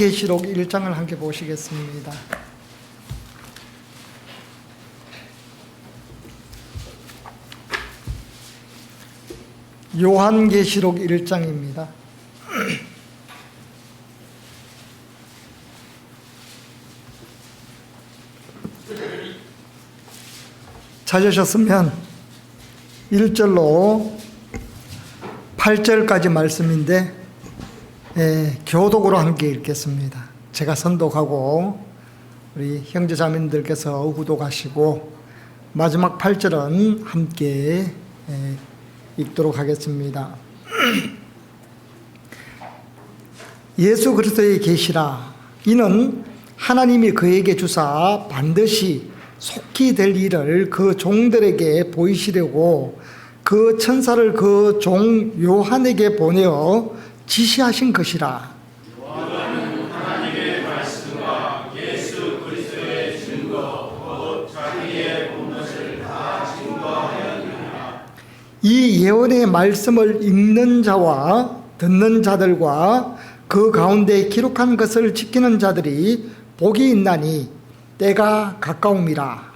계시록 1장을 함께 보시겠습니다. 요한계시록 1장입니다. 찾으셨으면 1절로 8절까지 말씀인데 교독으로 함께 읽겠습니다. 제가 선독하고 우리 형제자매님들께서 후독하시고 마지막 8절은 함께 읽도록 하겠습니다. 예수 그리스도의 계시라. 이는 하나님이 그에게 주사 반드시 속히 될 일을 그 종들에게 보이시려고 그 천사를 그 종 요한에게 보내어 지시하신 것이라. 요한은 하나님의 말씀과 예수 그리스도의 증거 곧 자기의 본 것을 다 증거하였느니라. 이 예언의 말씀을 읽는 자와 듣는 자들과 그 가운데 기록한 것을 지키는 자들이 복이 있나니 때가 가까움이라.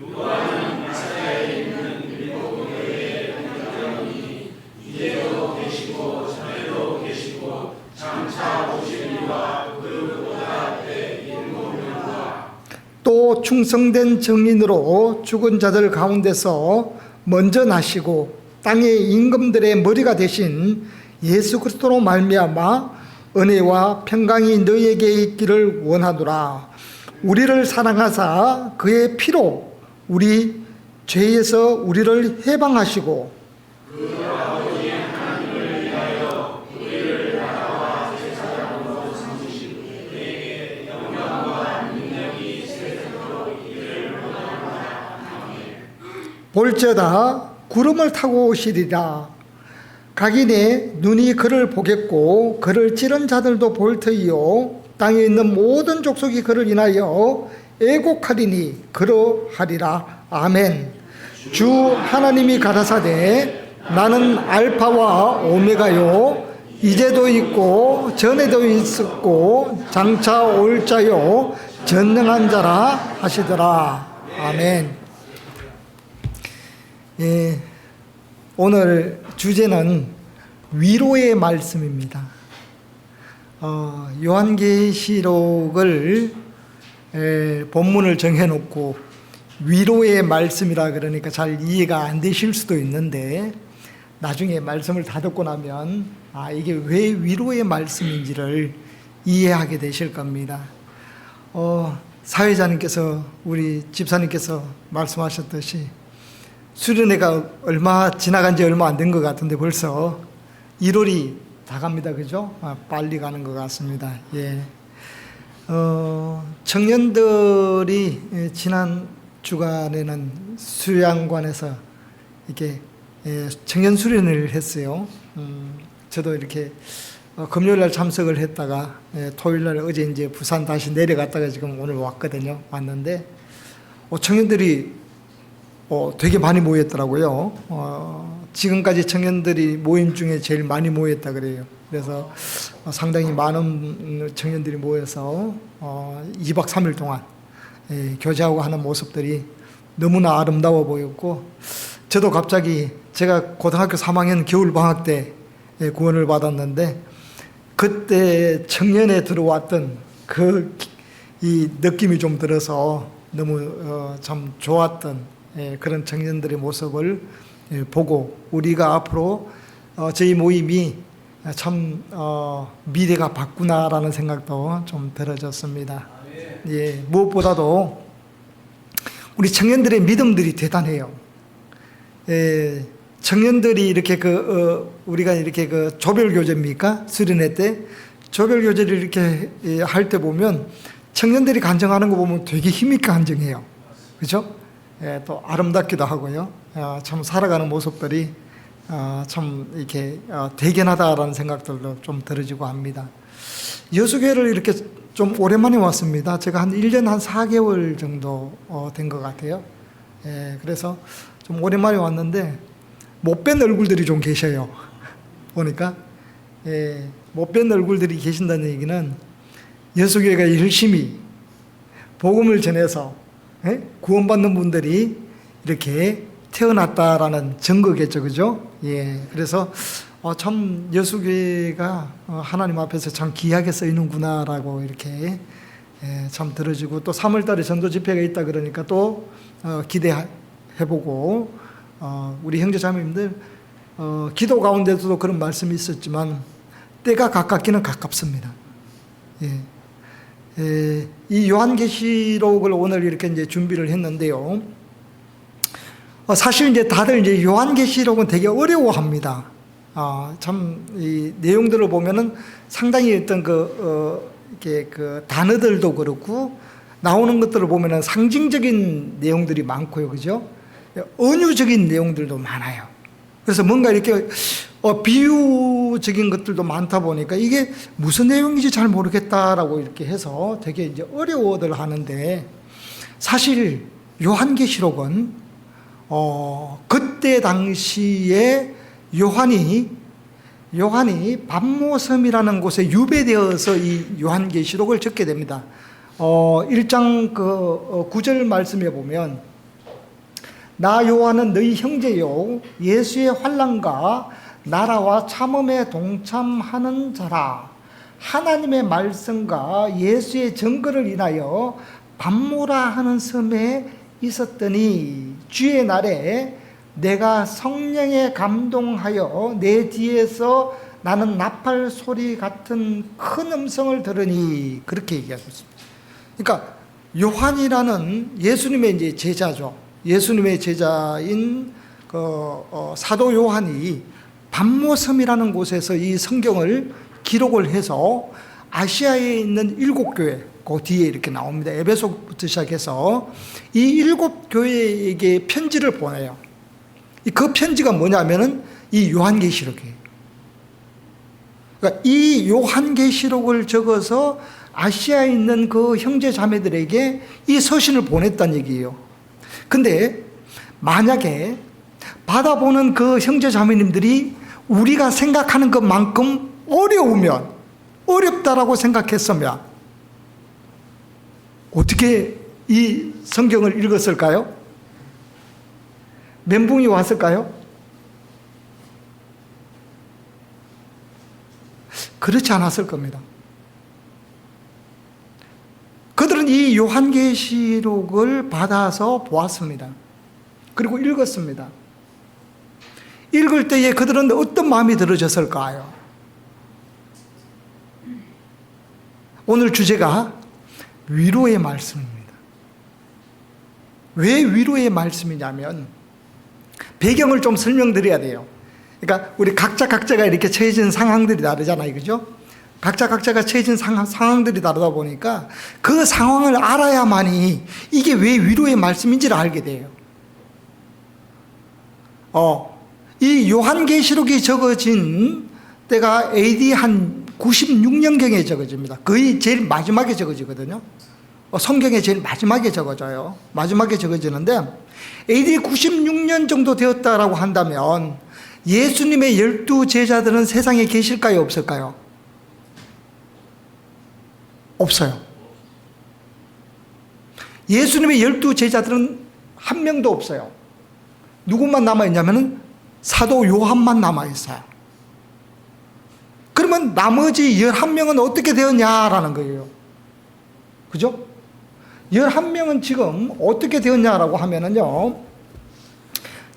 요한은 이사야에 있는 일곱 교회의 편지자니 이제도 계시고 전에도 계시고 장차 오실 이와 그보다 때 일곱 명과 또 충성된 증인으로 죽은 자들 가운데서 먼저 나시고 땅의 임금들의 머리가 되신 예수 그리스도로 말미암아 은혜와 평강이 너희에게 있기를 원하노라. 우리를 사랑하사 그의 피로 우리 죄에서 우리를 해방하시고 그 아버지 하나님을 위하여 우리를 나라와 제사장으로 삼으시고 그에게 영광과 능력이 세세토록 이를 원하노라. 아멘. 볼지어다 구름을 타고 오시리라. 각인의 눈이 그를 보겠고 그를 찌른 자들도 볼 터이요 땅에 있는 모든 족속이 그를 인하여 애곡하리니 그러하리라. 아멘. 주 하나님이 가라사대 나는 알파와 오메가요 이제도 있고 전에도 있었고 장차 올 자요 전능한 자라 하시더라. 아멘. 오늘 주제는 위로의 말씀입니다. 요한계시록을 본문을 정해놓고 위로의 말씀이라 그러니까 잘 이해가 안 되실 수도 있는데 나중에 말씀을 다 듣고 나면 이게 왜 위로의 말씀인지를 이해하게 되실 겁니다. 사회자님께서 우리 집사님께서 말씀하셨듯이 수련회가 지나간 지 얼마 안 된 것 같은데 벌써 1월이 다 갑니다. 그죠? 빨리 가는 것 같습니다. 예. 청년들이 지난 주간에는 수양관에서 이렇게 청년 수련회를 했어요. 저도 이렇게 금요일 날 참석을 했다가 토요일 날 어제 이제 부산 다시 내려갔다가 지금 오늘 왔거든요. 왔는데 청년들이 되게 많이 모였더라고요. 지금까지 청년들이 모임 중에 제일 많이 모였다 그래요. 그래서 상당히 많은 청년들이 모여서 2박 3일 동안 교제하고 하는 모습들이 너무나 아름다워 보였고 저도 갑자기 제가 고등학교 3학년 겨울방학 때 구원을 받았는데 그때 청년에 들어왔던 이 느낌이 좀 들어서 너무 참 좋았던 그런 청년들의 모습을 보고 우리가 앞으로 저희 모임이 참 미래가 밝구나라는 생각도 좀 들어졌습니다. 예, 무엇보다도 우리 청년들의 믿음들이 대단해요. 청년들이 이렇게 우리가 이렇게 조별 교제입니까? 수련회 때 조별 교제를 이렇게 할 때 보면 청년들이 간증하는 거 보면 되게 힘있게 간증해요. 그렇죠? 또 아름답기도 하고요. 참 살아가는 모습들이 참 이렇게 대견하다라는 생각들도 좀 들어지고 합니다. 여수교회를 이렇게 좀 오랜만에 왔습니다. 제가 한 1년 한 4개월 정도 된 것 같아요. 그래서 좀 오랜만에 왔는데 못 뵌 얼굴들이 좀 계셔요. 보니까 못 뵌 얼굴들이 계신다는 얘기는 예수교회가 열심히 복음을 전해서 구원받는 분들이 이렇게 태어났다라는 증거겠죠, 그죠? 예, 그래서 참 예수교회가 하나님 앞에서 참 귀하게 쓰이는구나라고 이렇게 참 들어지고, 또 3월달에 전도 집회가 있다 그러니까 또 기대해보고, 우리 형제자매님들 기도 가운데서도 그런 말씀이 있었지만 때가 가깝기는 가깝습니다. 예. 이 요한계시록을 오늘 이렇게 이제 준비를 했는데요. 사실 이제 다들 이제 요한계시록은 되게 어려워합니다. 참 이 내용들을 보면은 상당히 어떤 이렇게 그 단어들도 그렇고 나오는 것들을 보면은 상징적인 내용들이 많고요, 그죠? 은유적인 내용들도 많아요. 그래서 뭔가 이렇게 비유적인 것들도 많다 보니까 이게 무슨 내용인지 잘 모르겠다라고 이렇게 해서 되게 이제 어려워들 하는데, 사실 요한계시록은 그때 당시에 요한이 pat모섬이라는 곳에 유배되어서 이 요한계시록을 적게 됩니다. 1장 9절 말씀에 보면, 나 요한은 너희 형제요 예수의 환난과 나라와 참음에 동참하는 자라. 하나님의 말씀과 예수의 증거를 인하여 pat모라 하는 섬에 있었더니 주의 날에 내가 성령에 감동하여 내 뒤에서 나는 나팔 소리 같은 큰 음성을 들으니, 그렇게 얘기하고 있습니다. 그러니까 요한이라는 예수님의 이제 제자죠. 예수님의 제자인 사도 요한이 pat모섬이라는 곳에서 이 성경을 기록을 해서 아시아에 있는 7교회, 그 뒤에 이렇게 나옵니다. 에베소부터 시작해서 이 7교회에게 편지를 보내요. 그 편지가 뭐냐면은 이 요한계시록이에요. 그러니까 이 요한계시록을 적어서 아시아에 있는 그 형제 자매들에게 이 서신을 보냈다는 얘기예요. 근데 만약에 받아보는 그 형제 자매님들이 우리가 생각하는 것만큼 어렵다라고 생각했으면 어떻게 이 성경을 읽었을까요? 멘붕이 왔을까요? 그렇지 않았을 겁니다. 그들은 이 요한계시록을 받아서 보았습니다. 그리고 읽었습니다. 읽을 때에 그들은 어떤 마음이 들어졌을까요? 오늘 주제가 위로의 말씀입니다. 왜 위로의 말씀이냐면, 배경을 좀 설명드려야 돼요. 그러니까 우리 각자가 이렇게 처해진 상황들이 다르잖아요, 그죠? 각자가 처해진 상황들이 다르다 보니까 그 상황을 알아야만이 이게 왜 위로의 말씀인지를 알게 돼요. 이 요한계시록이 적어진 때가 AD 한 96년경에 적어집니다. 거의 제일 마지막에 적어지거든요. 성경에 제일 마지막에 적어져요. 마지막에 적어지는데 AD 96년 정도 되었다라고 한다면 예수님의 12제자들은 세상에 계실까요, 없을까요? 없어요. 예수님의 12제자들은 한 명도 없어요. 누구만 남아있냐면 사도 요한만 남아있어요. 그러면 나머지 11명은 어떻게 되었냐라는 거예요. 그죠? 11명은 지금 어떻게 되었냐라고 하면은요,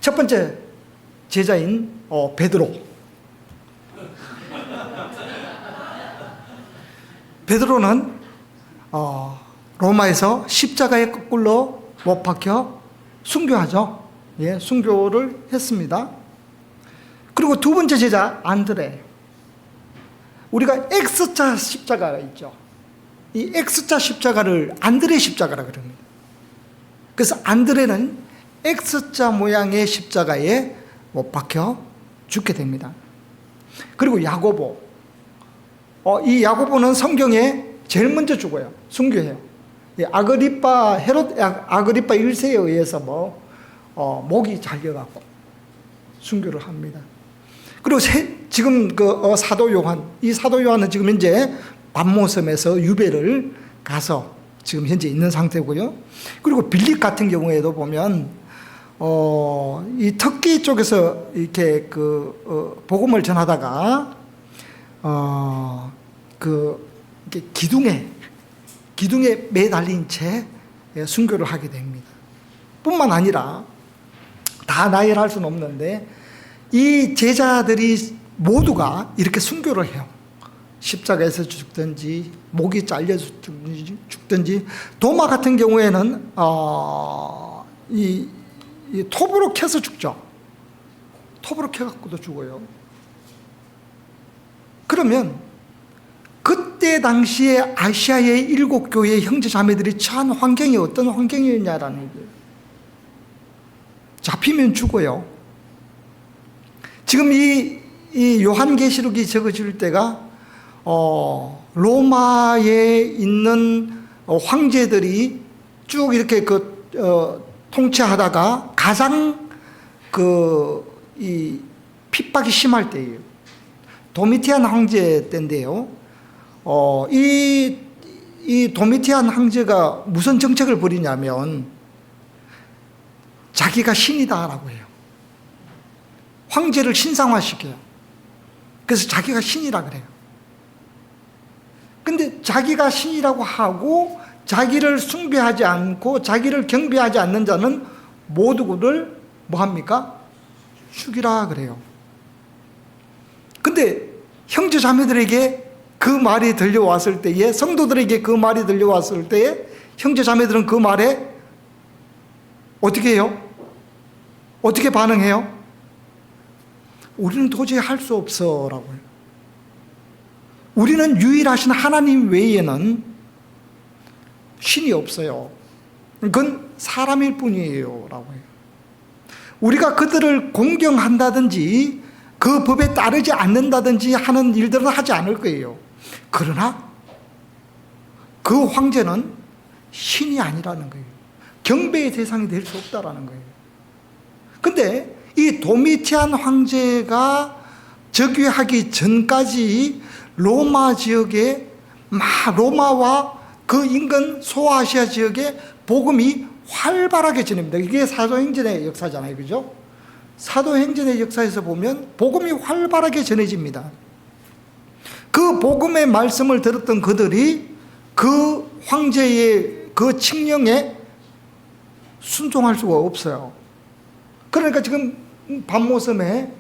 첫 번째 제자인 베드로. 베드로는 로마에서 십자가에 거꾸로 못 박혀 순교하죠. 예, 순교를 했습니다. 그리고 두 번째 제자 안드레. 우리가 X자 십자가가 있죠. 이 X자 십자가를 안드레 십자가라 그럽니다. 그래서 안드레는 X자 모양의 십자가에 못 박혀 죽게 됩니다. 그리고 야고보. 이 야고보는 성경에 제일 먼저 죽어요. 순교해요. 아그리파 1세에 의해서 목이 잘려갖고 순교를 합니다. 그리고 지금 사도 요한, 이 사도 요한은 지금 이제 반모섬에서 유배를 가서 지금 현재 있는 상태고요. 그리고 빌립 같은 경우에도 보면 이 터키 쪽에서 이렇게 복음을 전하다가 이렇게 기둥에 매달린 채 순교를 하게 됩니다. 뿐만 아니라 다 나열할 수는 없는데 이 제자들이 모두가 이렇게 순교를 해요. 십자가에서 죽든지 목이 잘려 죽든지 도마 같은 경우에는 이 톱으로 켜서 죽죠. 톱으로 켜갖고도 죽어요. 그러면 그때 당시에 아시아의 7교회의 형제 자매들이 처한 환경이 어떤 환경이었냐라는 거예요. 잡히면 죽어요. 지금 이 요한계시록이 적어질 때가 로마에 있는 황제들이 쭉 이렇게 통치하다가 가장 이 핍박이 심할 때예요. 도미티안 황제 때인데요. 이 도미티안 황제가 무슨 정책을 벌이냐면 자기가 신이다라고 해요. 황제를 신상화시켜요. 그래서 자기가 신이라 그래요. 근데 자기가 신이라고 하고 자기를 숭배하지 않고 자기를 경배하지 않는 자는 모두 그를 뭐합니까? 죽이라 그래요. 근데 형제 자매들에게 그 말이 들려왔을 때에, 성도들에게 그 말이 들려왔을 때에 형제 자매들은 그 말에 어떻게 해요? 어떻게 반응해요? 우리는 도저히 할 수 없어 라고 해요. 우리는 유일하신 하나님 외에는 신이 없어요. 그건 사람일 뿐이에요 라고 해요. 우리가 그들을 공경한다든지 그 법에 따르지 않는다든지 하는 일들은 하지 않을 거예요. 그러나 그 황제는 신이 아니라는 거예요. 경배의 대상이 될 수 없다라는 거예요. 근데 이 도미티안 황제가 즉위하기 전까지 로마 지역에 로마와 그 인근 소아시아 지역에 복음이 활발하게 전입니다. 이게 사도행전의 역사잖아요. 그죠? 사도행전의 역사에서 보면 복음이 활발하게 전해집니다. 그 복음의 말씀을 들었던 그들이 그 황제의 그 칙령에 순종할 수가 없어요. 그러니까 지금 반모섬에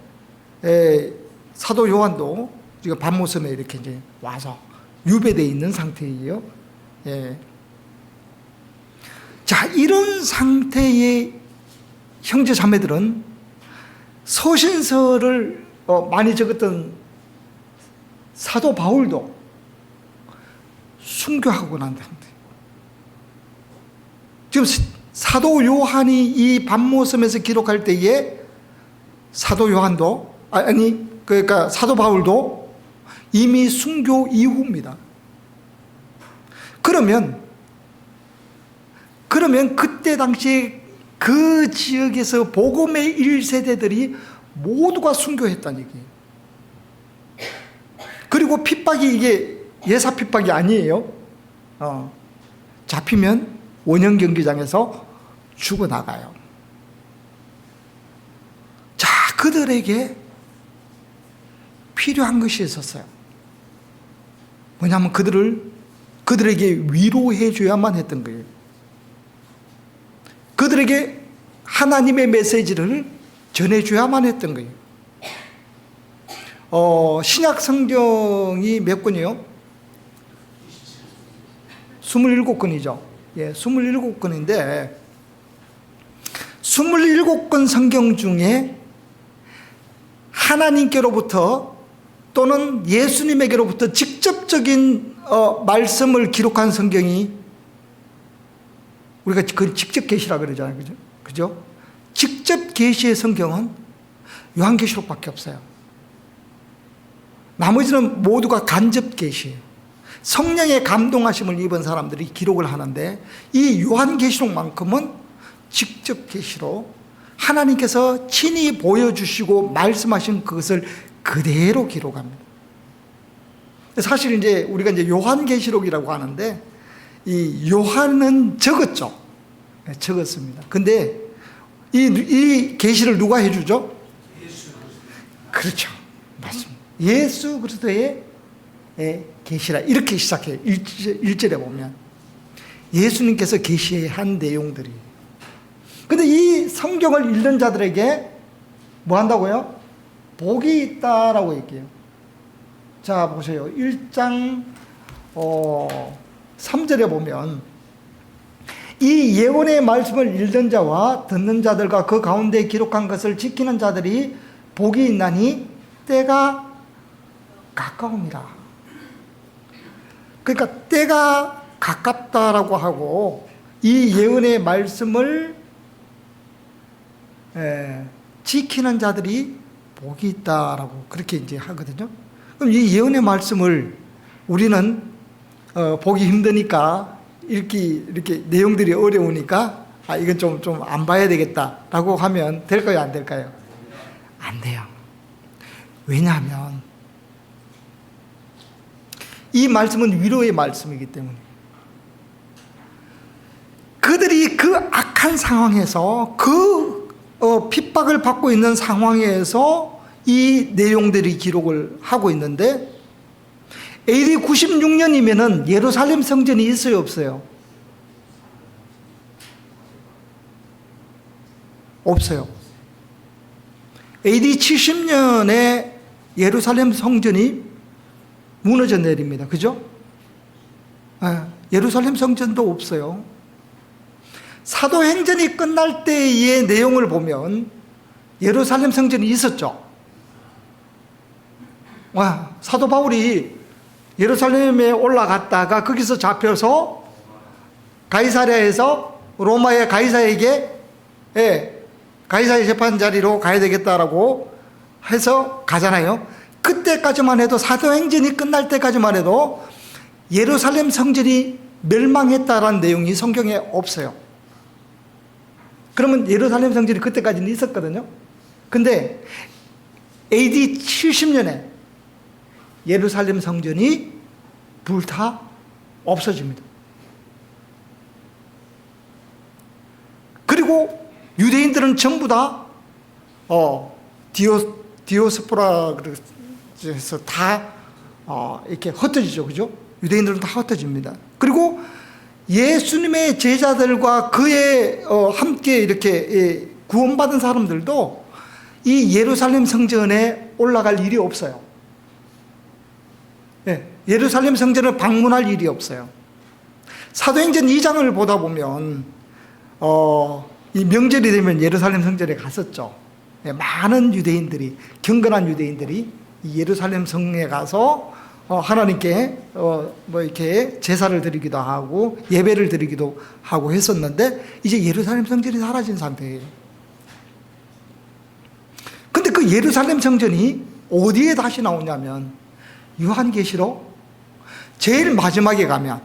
사도 요한도 지금 반모섬에 이렇게 이제 와서 유배되어 있는 상태예요. 예. 자, 이런 상태의 형제 자매들은 서신서를 많이 적었던 사도 바울도 순교하고 난 상태. 지금 사도 요한이 이 반모섬에서 기록할 때에 사도 요한도 그러니까 사도 바울도 이미 순교 이후입니다. 그러면 그때 당시에 그 지역에서 복음의 1세대들이 모두가 순교했다는 얘기예요. 그리고 핍박이 이게 예사 핍박이 아니에요. 잡히면 원형 경기장에서 죽어나가요. 자, 그들에게 필요한 것이 있었어요. 뭐냐면 그들에게 위로해 줘야만 했던 거예요. 그들에게 하나님의 메시지를 전해줘야만 했던 거예요. 신약 성경이 몇 권이요? 27권이죠. 예, 27권인데 27권 성경 중에 하나님께로부터 또는 예수님에게로부터 직접적인 말씀을 기록한 성경이 우리가 그 직접 계시라 그러잖아요. 그죠? 직접 계시의 성경은 요한계시록밖에 없어요. 나머지는 모두가 간접 계시예요. 성령의 감동하심을 입은 사람들이 기록을 하는데 이 요한계시록만큼은 직접 계시로 하나님께서 친히 보여주시고 말씀하신 그것을 그대로 기록합니다. 사실 이제 우리가 이제 요한계시록이라고 하는데 이 요한은 적었죠. 네, 적었습니다. 근데 이 계시를 누가 해주죠? 그렇죠. 맞습니다. 예수 그리스도의 계시라 이렇게 시작해요. 1절에 보면 예수님께서 계시한 내용들이. 근데 이 성경을 읽는 자들에게 뭐 한다고요? 복이 있다라고 얘기해요. 자 보세요. 1장 3절에 보면 이 예언의 말씀을 읽는 자와 듣는 자들과 그 가운데 기록한 것을 지키는 자들이 복이 있나니 때가 가까웁니다. 그러니까 때가 가깝다라고 하고 이 예언의 말씀을 지키는 자들이 복이 있다라고 그렇게 이제 하거든요. 그럼 이 예언의 말씀을 우리는 보기 힘드니까 읽기 이렇게 내용들이 어려우니까 이건 좀 안 봐야 되겠다라고 하면 될까요? 안 될까요? 안 돼요. 왜냐하면 이 말씀은 위로의 말씀이기 때문에 그들이 그 악한 상황에서 그 핍박을 받고 있는 상황에서 이 내용들이 기록을 하고 있는데 AD 96년이면은 예루살렘 성전이 있어요, 없어요? 없어요. AD 70년에 예루살렘 성전이 무너져 내립니다. 그죠? 예루살렘 성전도 없어요. 사도행전이 끝날 때의 내용을 보면 예루살렘 성전이 있었죠. 사도 바울이 예루살렘에 올라갔다가 거기서 잡혀서 가이사랴에서 로마의 가이사에게 가이사의 재판 자리로 가야 되겠다라고 해서 가잖아요. 그때까지만 해도 사도행전이 끝날 때까지만 해도 예루살렘 성전이 멸망했다라는 내용이 성경에 없어요. 그러면 예루살렘 성전이 그때까지는 있었거든요. 근데 AD 70년에 예루살렘 성전이 불타 없어집니다. 그리고 유대인들은 전부 다 디오스포라 그래서 다 이렇게 흩어지죠. 그죠? 유대인들은 다 흩어집니다. 그리고 예수님의 제자들과 그의 함께 이렇게 구원받은 사람들도 이 예루살렘 성전에 올라갈 일이 없어요. 예루살렘 성전을 방문할 일이 없어요. 사도행전 2장을 보다 보면 이 명절이 되면 예루살렘 성전에 갔었죠. 많은 유대인들이, 경건한 유대인들이 이 예루살렘 성에 가서 하나님께 이렇게 제사를 드리기도 하고 예배를 드리기도 하고 했었는데 이제 예루살렘 성전이 사라진 상태예요. 근데 그 예루살렘 성전이 어디에 다시 나오냐면 요한계시록 제일 마지막에 가면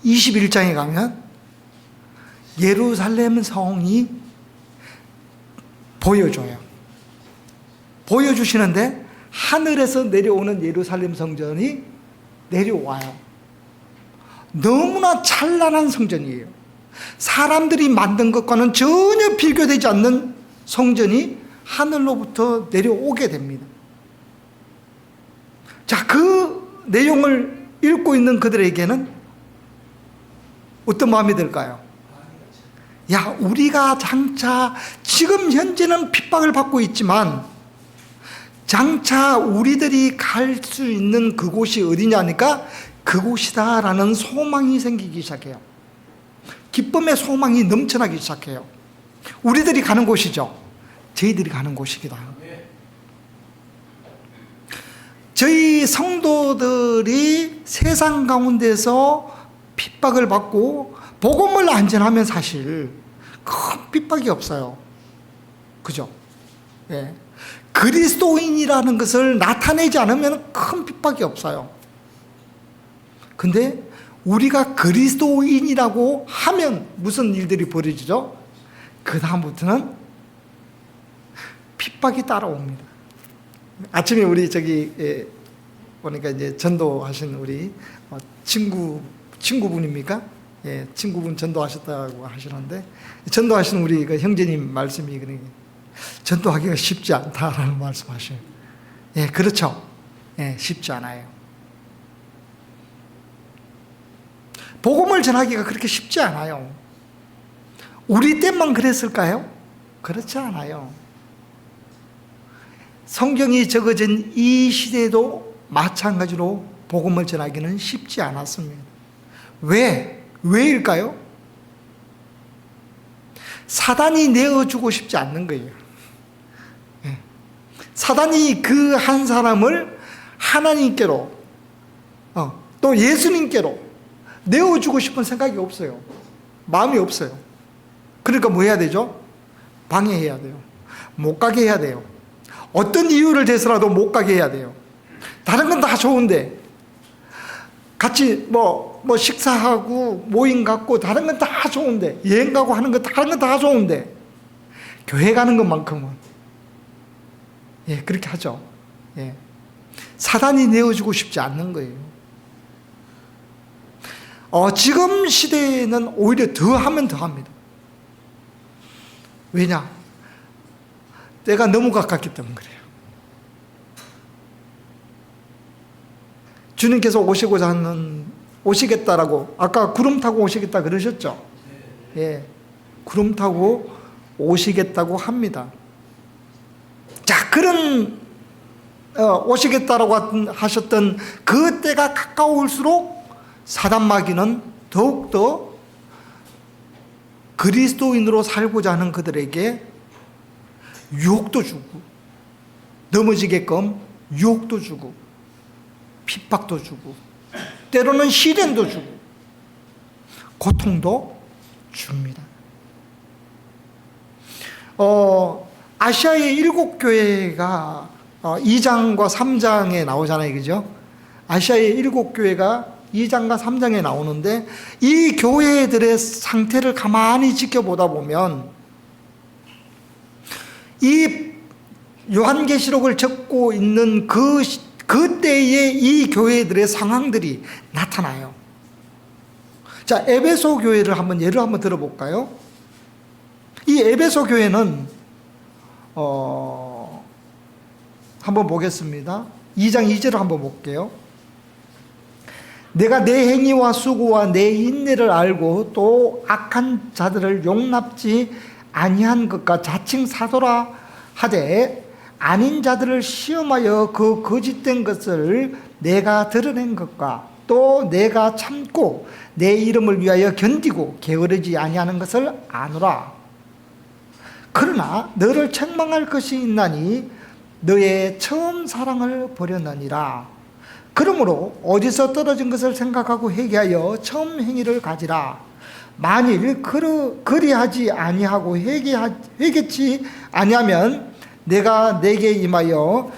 21장에 가면 예루살렘 성이 보여주시는데 하늘에서 내려오는 예루살렘 성전이 내려와요. 너무나 찬란한 성전이에요. 사람들이 만든 것과는 전혀 비교되지 않는 성전이 하늘로부터 내려오게 됩니다. 자, 그 내용을 읽고 있는 그들에게는 어떤 마음이 들까요? 야, 우리가 장차 지금 현재는 핍박을 받고 있지만 장차 우리들이 갈 수 있는 그곳이 어디냐니까 그곳이다라는 소망이 생기기 시작해요. 기쁨의 소망이 넘쳐나기 시작해요. 우리들이 가는 곳이죠. 저희들이 가는 곳이기도 하고. 저희 성도들이 세상 가운데서 핍박을 받고 복음을 안 전하면 사실 큰 핍박이 없어요. 그죠? 그리스도인이라는 것을 나타내지 않으면 큰 핍박이 없어요. 근데 우리가 그리스도인이라고 하면 무슨 일들이 벌어지죠? 그 다음부터는 핍박이 따라옵니다. 아침에 우리 보니까 이제 전도하신 우리 친구분입니까? 예, 친구분 전도하셨다고 하시는데, 전도하신 우리 그 형제님 말씀이 그러니 전도하기가 쉽지 않다라는 말씀하셔요. 예, 그렇죠. 예, 쉽지 않아요. 복음을 전하기가 그렇게 쉽지 않아요. 우리 때만 그랬을까요? 그렇지 않아요. 성경이 적어진 이 시대에도 마찬가지로 복음을 전하기는 쉽지 않았습니다. 왜일까요? 사단이 내어주고 싶지 않는 거예요. 사단이 그 한 사람을 하나님께로 또 예수님께로 내어주고 싶은 생각이 없어요. 마음이 없어요. 그러니까 뭐 해야 되죠? 방해해야 돼요. 못 가게 해야 돼요. 어떤 이유를 대서라도 못 가게 해야 돼요. 다른 건 다 좋은데, 같이 뭐 식사하고 모임 갖고 다른 건 다 좋은데, 여행 가고 하는 거 다른 건 다 좋은데, 교회 가는 것만큼은 그렇게 하죠. 사단이 내어주고 싶지 않는 거예요. 지금 시대에는 오히려 더 하면 더 합니다. 왜냐? 때가 너무 가깝기 때문에 그래요. 주님께서 오시겠다라고, 아까 구름 타고 오시겠다 그러셨죠? 예, 구름 타고 오시겠다고 합니다. 자, 그런 오시겠다라고 하셨던 그 때가 가까울수록 사단 마귀는 더욱더 그리스도인으로 살고자 하는 그들에게 유혹도 주고, 넘어지게끔 유혹도 주고, 핍박도 주고, 때로는 시련도 주고, 고통도 줍니다. 아시아의 7교회가 2장과 3장에 나오잖아요. 그죠? 아시아의 7교회가 2장과 3장에 나오는데, 이 교회들의 상태를 가만히 지켜보다 보면 이 요한계시록을 적고 있는 그때의 이 교회들의 상황들이 나타나요. 자, 에베소 교회를 예를 한번 들어볼까요? 이 에베소 교회는 한번 보겠습니다. 2장 2절을 한번 볼게요. 내가 내 행위와 수고와 내 인내를 알고 또 악한 자들을 용납지 아니한 것과 자칭 사도라 하되 아닌 자들을 시험하여 그 거짓된 것을 내가 드러낸 것과 또 내가 참고 내 이름을 위하여 견디고 게으르지 아니하는 것을 아노라. 그러나 너를 책망할 것이 있나니 너의 처음 사랑을 버렸느니라. 그러므로 어디서 떨어진 것을 생각하고 회개하여 처음 행위를 가지라. 만일 그리하지 아니하고 회개치 아니하면 내가 내게 임하여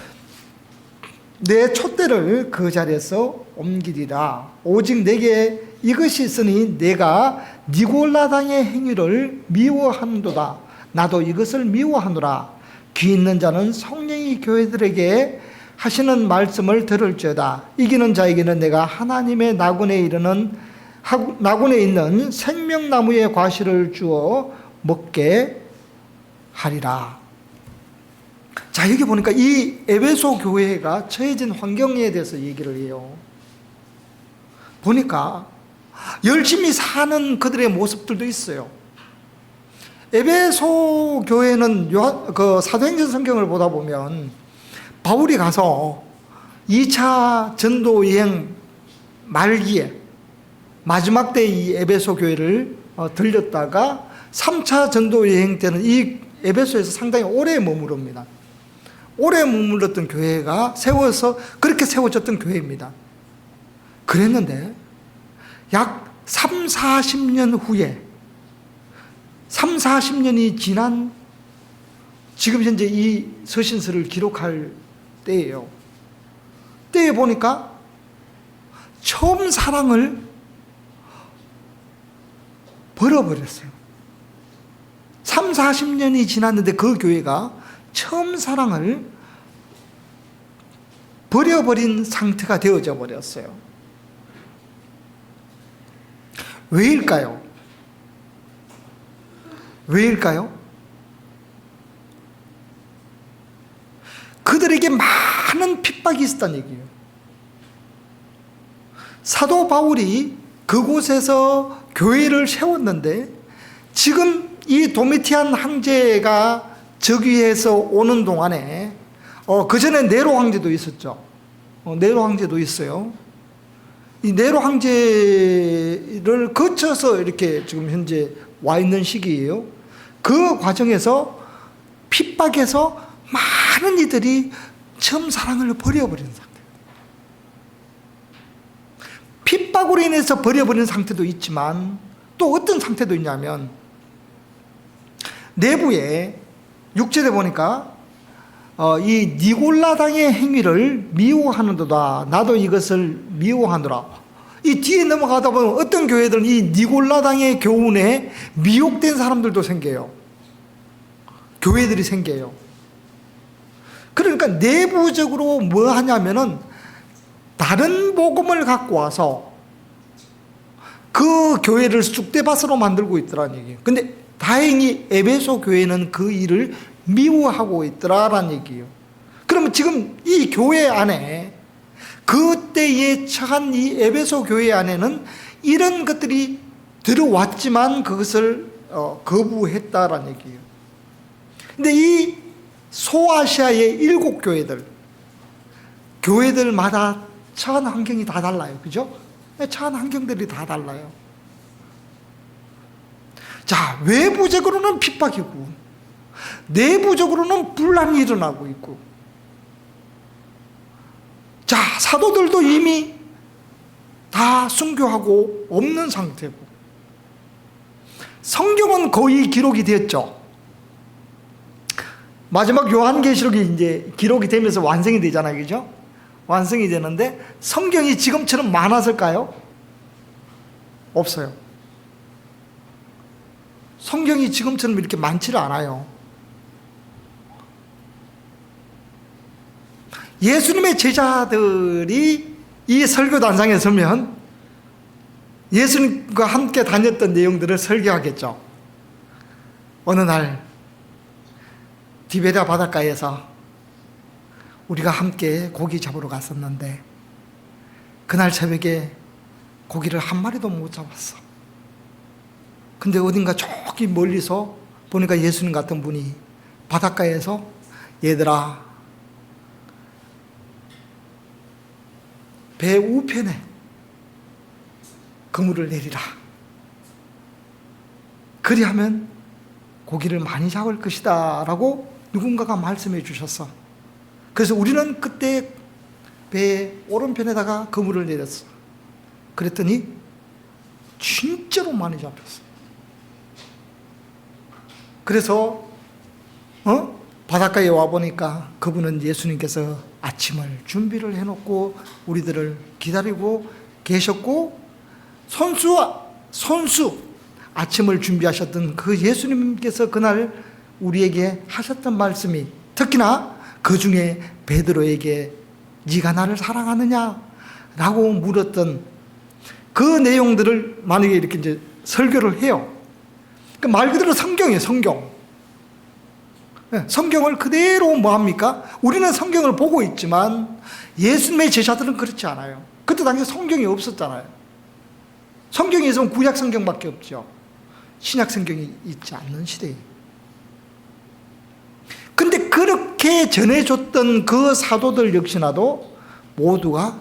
내 촛대를 그 자리에서 옮기리라. 오직 내게 이것이 있으니 내가 니골라당의 행위를 미워하는도다. 나도 이것을 미워하노라. 귀 있는 자는 성령이 교회들에게 하시는 말씀을 들을지어다. 이기는 자에게는 내가 하나님의 나군에 있는 생명나무의 과실을 주어 먹게 하리라. 자, 여기 보니까 이 에베소 교회가 처해진 환경에 대해서 얘기를 해요. 보니까 열심히 사는 그들의 모습들도 있어요. 에베소 교회는 사도행전 성경을 보다 보면 바울이 가서 2차 전도 여행 말기에 마지막 때 이 에베소 교회를 들렸다가 3차 전도 여행 때는 이 에베소에서 상당히 오래 머무릅니다. 오래 머물렀던 교회가 그렇게 세워졌던 교회입니다. 그랬는데 약 30-40년 후에 30-40년이 지난 지금 현재 이 서신서를 기록할 때예요. 때에 보니까 처음 사랑을 버려버렸어요. 30-40년이 지났는데 그 교회가 처음 사랑을 버려버린 상태가 되어져 버렸어요. 왜일까요? 왜일까요? 그들에게 많은 핍박이 있었다는 얘기예요. 사도 바울이 그곳에서 교회를 세웠는데 지금 이 도미티안 황제가 즉위해서 오는 동안에 그 전에 네로 황제도 있었죠. 네로 황제도 있어요. 이 네로 황제를 거쳐서 이렇게 지금 현재 와 있는 시기예요. 그 과정에서 핍박해서 많은 이들이 처음 사랑을 버려버린 상태. 핍박으로 인해서 버려버린 상태도 있지만 또 어떤 상태도 있냐면 내부에 6절에 보니까 이 니골라당의 행위를 미워하는도다. 나도 이것을 미워하노라. 이 뒤에 넘어가다 보면 어떤 교회들은 이 니골라당의 교훈에 미혹된 사람들도 생겨요. 교회들이 생겨요. 그러니까 내부적으로 뭐 하냐면은 다른 복음을 갖고 와서 그 교회를 쑥대밭으로 만들고 있더라는 얘기예요. 근데 다행히 에베소 교회는 그 일을 미워하고 있더라라는 얘기예요. 그러면 지금 이 교회 안에 그때에 처한 이 에베소 교회 안에는 이런 것들이 들어왔지만 그것을 거부했다라는 얘기예요. 근데 이 소아시아의 7교회들, 교회들마다 처한 환경이 다 달라요. 그죠? 처한 환경들이 다 달라요. 자, 외부적으로는 핍박이고 내부적으로는 분란이 일어나고 있고, 자, 사도들도 이미 다 순교하고 없는 상태고, 성경은 거의 기록이 됐죠. 마지막 요한계시록이 이제 기록이 되면서 완성이 되잖아요. 그죠? 완성이 되는데 성경이 지금처럼 많았을까요? 없어요. 성경이 지금처럼 이렇게 많지를 않아요. 예수님의 제자들이 이 설교단상에 서면 예수님과 함께 다녔던 내용들을 설교하겠죠. 어느 날 디베랴 바닷가에서 우리가 함께 고기 잡으러 갔었는데 그날 새벽에 고기를 한 마리도 못 잡았어. 근데 어딘가 저기 멀리서 보니까 예수님 같은 분이 바닷가에서 얘들아, 배 우편에 그물을 내리라. 그리하면 고기를 많이 잡을 것이다 라고 누군가가 말씀해 주셨어. 그래서 우리는 그때 배 오른편에다가 그물을 내렸어. 그랬더니 진짜로 많이 잡혔어. 그래서 바닷가에 와보니까 그분은 예수님께서 아침을 준비를 해놓고 우리들을 기다리고 계셨고, 손수 아침을 준비하셨던 그 예수님께서 그날 우리에게 하셨던 말씀이, 특히나 그 중에 베드로에게 네가 나를 사랑하느냐 라고 물었던 그 내용들을 만약에 이렇게 이제 설교를 해요. 그 말 그대로 성경이에요. 성경을 그대로 뭐 합니까? 우리는 성경을 보고 있지만 예수님의 제자들은 그렇지 않아요. 그때 당시에 성경이 없었잖아요. 성경이 있으면 구약 성경밖에 없죠. 신약 성경이 있지 않는 시대에. 근데 그렇게 전해줬던 그 사도들 역시나도 모두가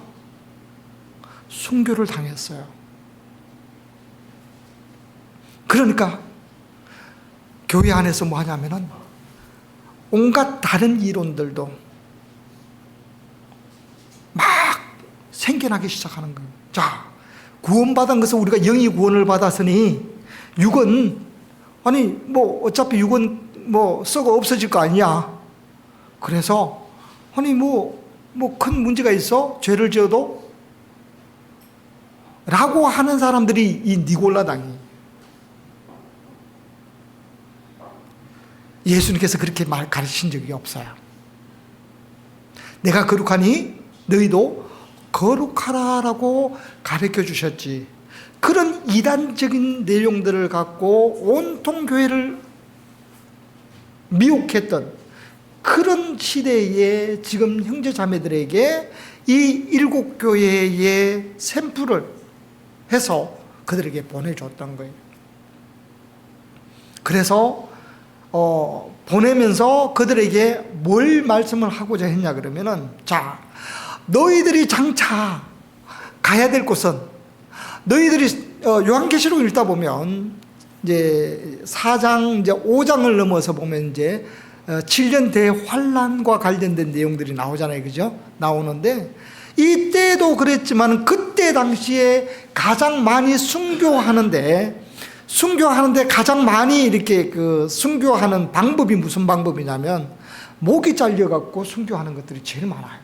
순교를 당했어요. 그러니까 교회 안에서 뭐 하냐면은 온갖 다른 이론들도 막 생겨나기 시작하는 거예요. 자, 구원받은 것은 우리가 영이 구원을 받았으니 육은, 아니 뭐 어차피 육은 뭐 썩어 없어질 거 아니야. 그래서 아니 뭐 큰 문제가 있어? 죄를 지어도? 라고 하는 사람들이 이 니골라당이. 예수님께서 그렇게 가르치신 적이 없어요. 내가 거룩하니 너희도 거룩하라라고 가르쳐 주셨지. 그런 이단적인 내용들을 갖고 온통 교회를 미혹했던 그런 시대에 지금 형제 자매들에게 이 일곱 교회의 샘플을 해서 그들에게 보내줬던 거예요. 그래서 보내면서 그들에게 뭘 말씀을 하고자 했냐 그러면은, 자, 너희들이 장차 가야 될 곳은, 너희들이 요한계시록 읽다 보면 이제 4장 이제 5장을 넘어서 보면 이제 7년 대환란과 관련된 내용들이 나오잖아요, 그죠? 나오는데 이때도 그랬지만 그때 당시에 가장 많이 순교하는데 가장 많이 이렇게 그 순교하는 방법이 무슨 방법이냐면 목이 잘려갖고 순교하는 것들이 제일 많아요.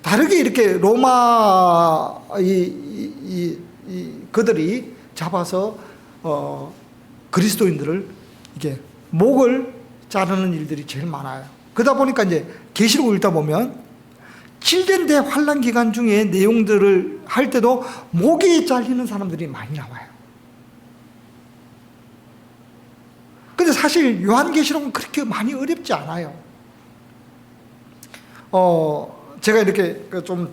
다르게 이렇게 로마 그들이 잡아서 그리스도인들을 이게 목을 자르는 일들이 제일 많아요. 그러다 보니까 이제 계시록 읽다 보면 7년 대환란 기간 중에 내용들을 할 때도 목이 잘리는 사람들이 많이 나와요. 근데 사실 요한계시록은 그렇게 많이 어렵지 않아요. 제가 이렇게 좀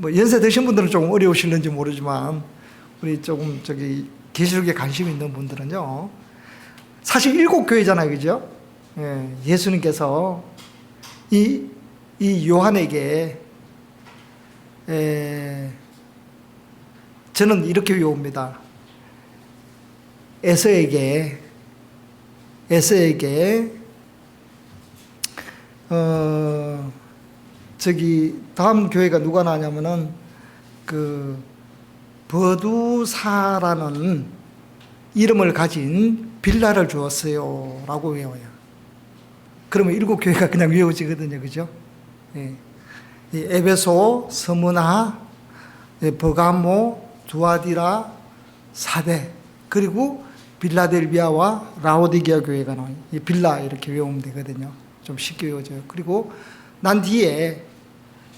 뭐 연세 드신 분들은 조금 어려우실는지 모르지만 우리 조금 저기 계시록에 관심 있는 분들은요, 사실 7교회잖아요, 그죠? 예수님께서 이 요한에게 저는 이렇게 외웁니다. 에서에게 저기 다음 교회가 누가 나냐면은 그 버두사라는 이름을 가진 빌라를 주었어요 라고 외워요. 그러면 7교회가 그냥 외워지거든요, 그죠? 예. 이 에베소, 스무나, 버가모, 두아디라, 사대, 그리고 빌라델비아와 라오디게아 교회가 나와요. 이 빌라 이렇게 외우면 되거든요. 좀 쉽게 외워져요. 그리고 난 뒤에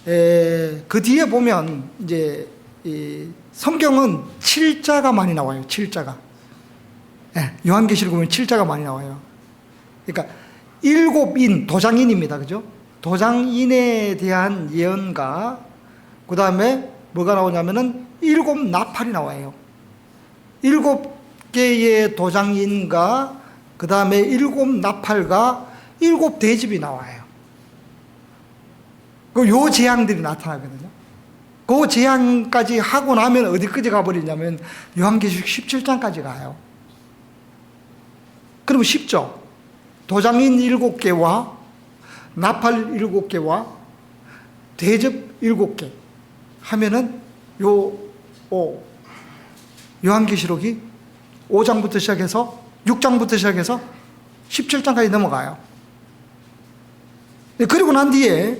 그 뒤에 보면 이제 이 성경은 7자가 많이 나와요. 7자가. 요한계시록 보면 7자가 많이 나와요. 그러니까 7인, 도장인입니다. 그죠? 도장인에 대한 예언과 그 다음에 뭐가 나오냐면은 7 나팔이 나와요. 7개의 도장인과 그 다음에 7 나팔과 7 대집이 나와요. 요 재앙들이 나타나거든요. 그 재앙까지 하고 나면 어디까지 가버리냐면 요한계시록 17장까지 가요. 그러면 쉽죠? 도장인 7개와 나팔 7개와 대접 7개 하면은 요한계시록이 5장부터 시작해서 6장부터 시작해서 17장까지 넘어가요. 그리고 난 뒤에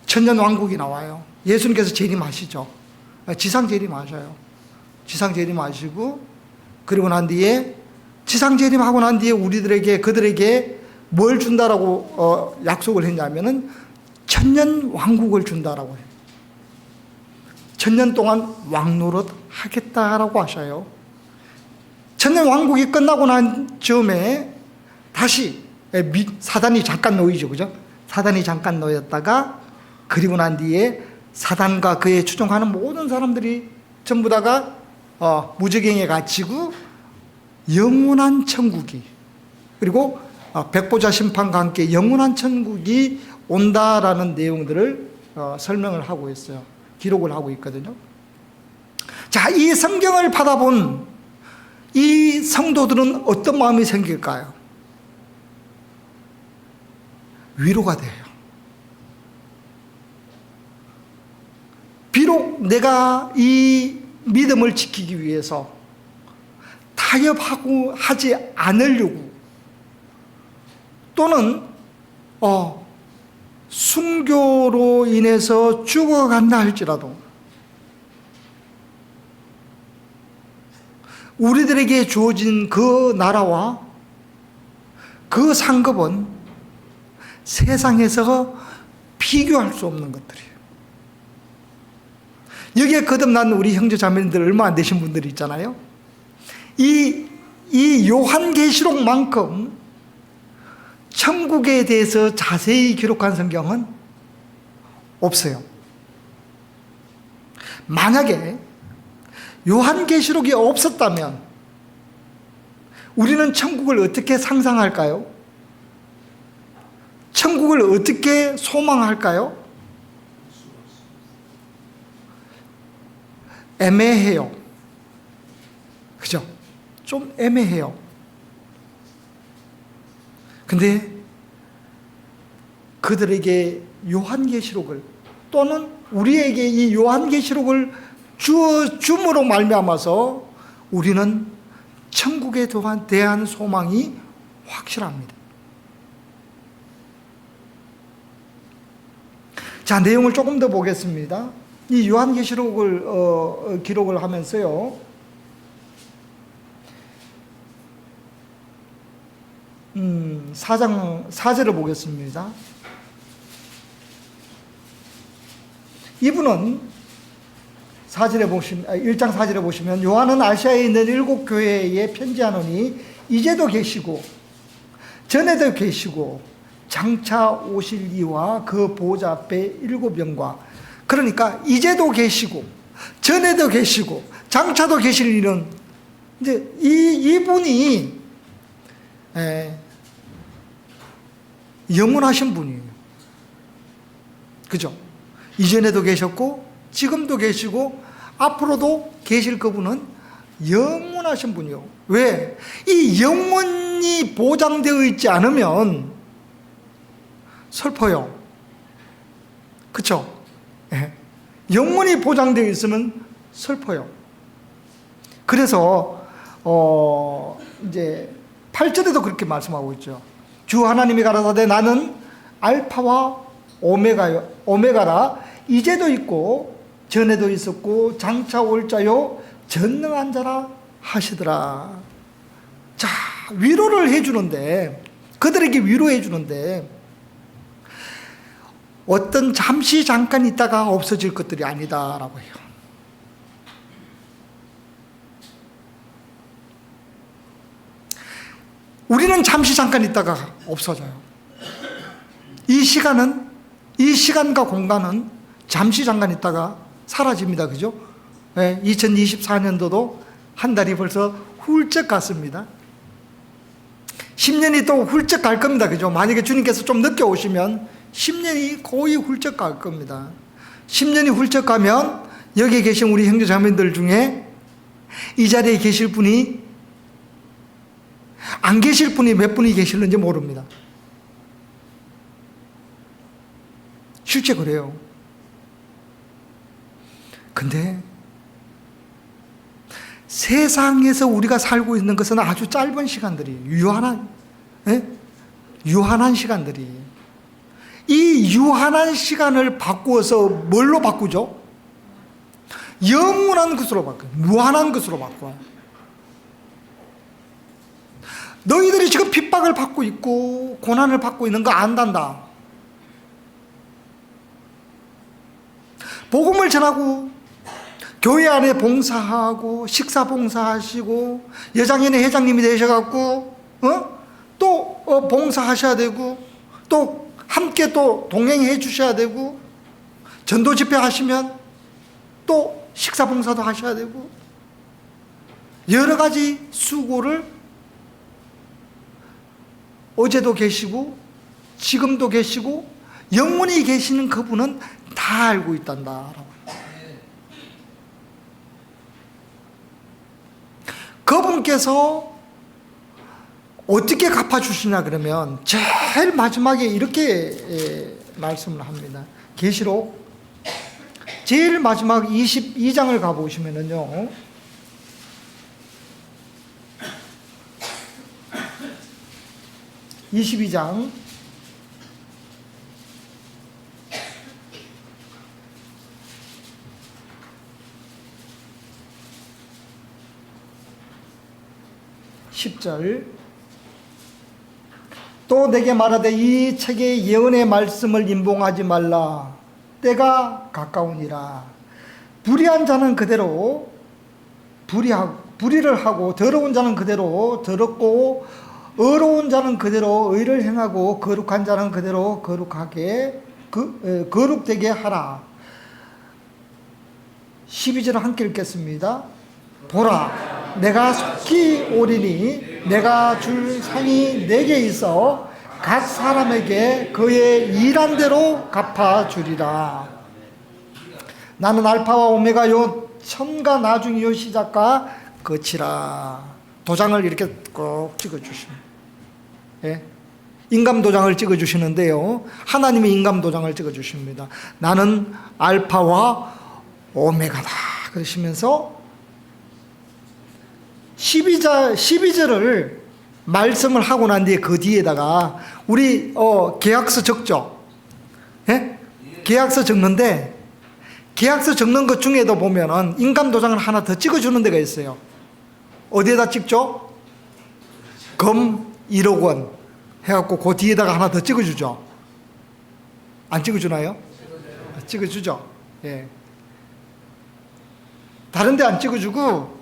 천년왕국이 나와요. 예수님께서 재림하시죠. 지상 재림하셔요. 지상 재림하시고, 그리고 난 뒤에 지상 재림하고 난 뒤에 그들에게 뭘 준다라고 약속을 했냐면은 천년왕국을 준다라고 해요. 천년 동안 왕노릇 하겠다라고 하셔요. 천년왕국이 끝나고 난 즈음에 다시 사단이 잠깐 놓이죠, 그죠? 사단이 잠깐 놓였다가 그리고 난 뒤에 사단과 그에 추종하는 모든 사람들이 전부 다가 무저갱에 갇히고 영원한 천국이, 그리고 백보자 심판과 함께 영원한 천국이 온다라는 내용들을 설명을 하고 있어요. 기록을 하고 있거든요. 자, 이 성경을 받아본 이 성도들은 어떤 마음이 생길까요? 위로가 돼요. 비록 내가 이 믿음을 지키기 위해서 타협하고 하지 않으려고, 또는 순교로 인해서 죽어간다 할지라도 우리들에게 주어진 그 나라와 그 상급은 세상에서 비교할 수 없는 것들이에요. 여기에 거듭난 우리 형제 자매님들 얼마 안 되신 분들이 있잖아요. 이 요한계시록만큼 천국에 대해서 자세히 기록한 성경은 없어요. 만약에 요한계시록이 없었다면 우리는 천국을 어떻게 상상할까요? 천국을 어떻게 소망할까요? 애매해요. 그죠? 좀 애매해요. 근데 그들에게 요한계시록을 또는 우리에게 이 요한계시록을 줌으로 말미암아서 우리는 천국에 대한 소망이 확실합니다. 자, 내용을 조금 더 보겠습니다. 이 요한계시록을 기록을 하면서요. 4장 4절을 보겠습니다. 이분은 1장 4절에 보시면 요한은 아시아에 있는 7 교회에 편지하노니 이제도 계시고 전에도 계시고 장차 오실 이와 그 보좌 앞에 7영과, 그러니까 이제도 계시고 전에도 계시고 장차도 계실 이는 이제 이분이 영원하신 분이에요. 그죠? 이전에도 계셨고 지금도 계시고 앞으로도 계실 그분은 영원하신 분이요. 왜? 이 영원히 보장되어 있지 않으면 슬퍼요. 그쵸? 영원히 보장되어 있으면 슬퍼요. 그래서 이제 8절에도 그렇게 말씀하고 있죠. 주 하나님이 가라사대 나는 알파와 오메가라, 이제도 있고 전에도 있었고 장차 올 자요 전능한 자라 하시더라. 자, 위로를 해주는데, 그들에게 위로해 주는데 어떤 잠시 잠깐 있다가 없어질 것들이 아니다라고 해요. 우리는 잠시 잠깐 있다가 없어져요. 이 시간과 공간은 잠시 잠깐 있다가 사라집니다. 그죠? 2024년도도 한 달이 벌써 훌쩍 갔습니다. 10년이 또 훌쩍 갈 겁니다. 그죠? 만약에 주님께서 좀 늦게 오시면 10년이 거의 훌쩍 갈 겁니다. 10년이 훌쩍 가면 여기 계신 우리 형제 자매들 중에 이 자리에 계실 분이, 안 계실 분이 몇 분이 계실는지 모릅니다. 실제 그래요. 근데 세상에서 우리가 살고 있는 것은 아주 짧은 시간들이에요. 유한한 시간들이. 이 유한한 시간을 바꾸어서 뭘로 바꾸죠? 영원한 것으로 바꿔요. 무한한 것으로 바꿔요. 너희들이 지금 핍박을 받고 있고 고난을 받고 있는 거 안단다. 복음을 전하고 교회 안에 봉사하고 식사 봉사하시고 여장연회 회장님이 되셔갖고 또 봉사하셔야 되고 또 함께 또 동행해 주셔야 되고 전도 집회 하시면 또 식사 봉사도 하셔야 되고 여러 가지 수고를 어제도 계시고 지금도 계시고 영원히 계시는 그분은 다 알고 있단다. 그분께서 어떻게 갚아주시냐 그러면 제일 마지막에 이렇게 말씀을 합니다. 계시록 제일 마지막 22장을 가보시면은요, 22장 10절 또 내게 말하되 이 책의 예언의 말씀을 임봉하지 말라. 때가 가까우니라. 불의한 자는 그대로 불의를 하고 더러운 자는 그대로 더럽고 의로운 자는 그대로 의를 행하고 거룩한 자는 그대로 거룩되게 하라. 12절을 함께 읽겠습니다. 보라, 내가 속히 오리니 내가 줄 상이 내게 있어 각 사람에게 그의 일한 대로 갚아주리라. 나는 알파와 오메가요 처음과 나중이요 시작과 끝이라. 도장을 이렇게 꼭 찍어주십니다. 예? 인감 도장을 찍어주시는데요, 하나님이 인감 도장을 찍어주십니다. 나는 알파와 오메가다 그러시면서 12절을 말씀을 하고 난 뒤에 그 뒤에다가 우리 계약서 적죠. 예? 계약서 적는데 계약서 적는 것 중에도 보면은 인감 도장을 하나 더 찍어주는 데가 있어요. 어디에다 찍죠? 검 1억 원 해갖고 그 뒤에다가 하나 더 찍어주죠. 안 찍어주나요? 찍어주죠. 예. 다른 데 안 찍어주고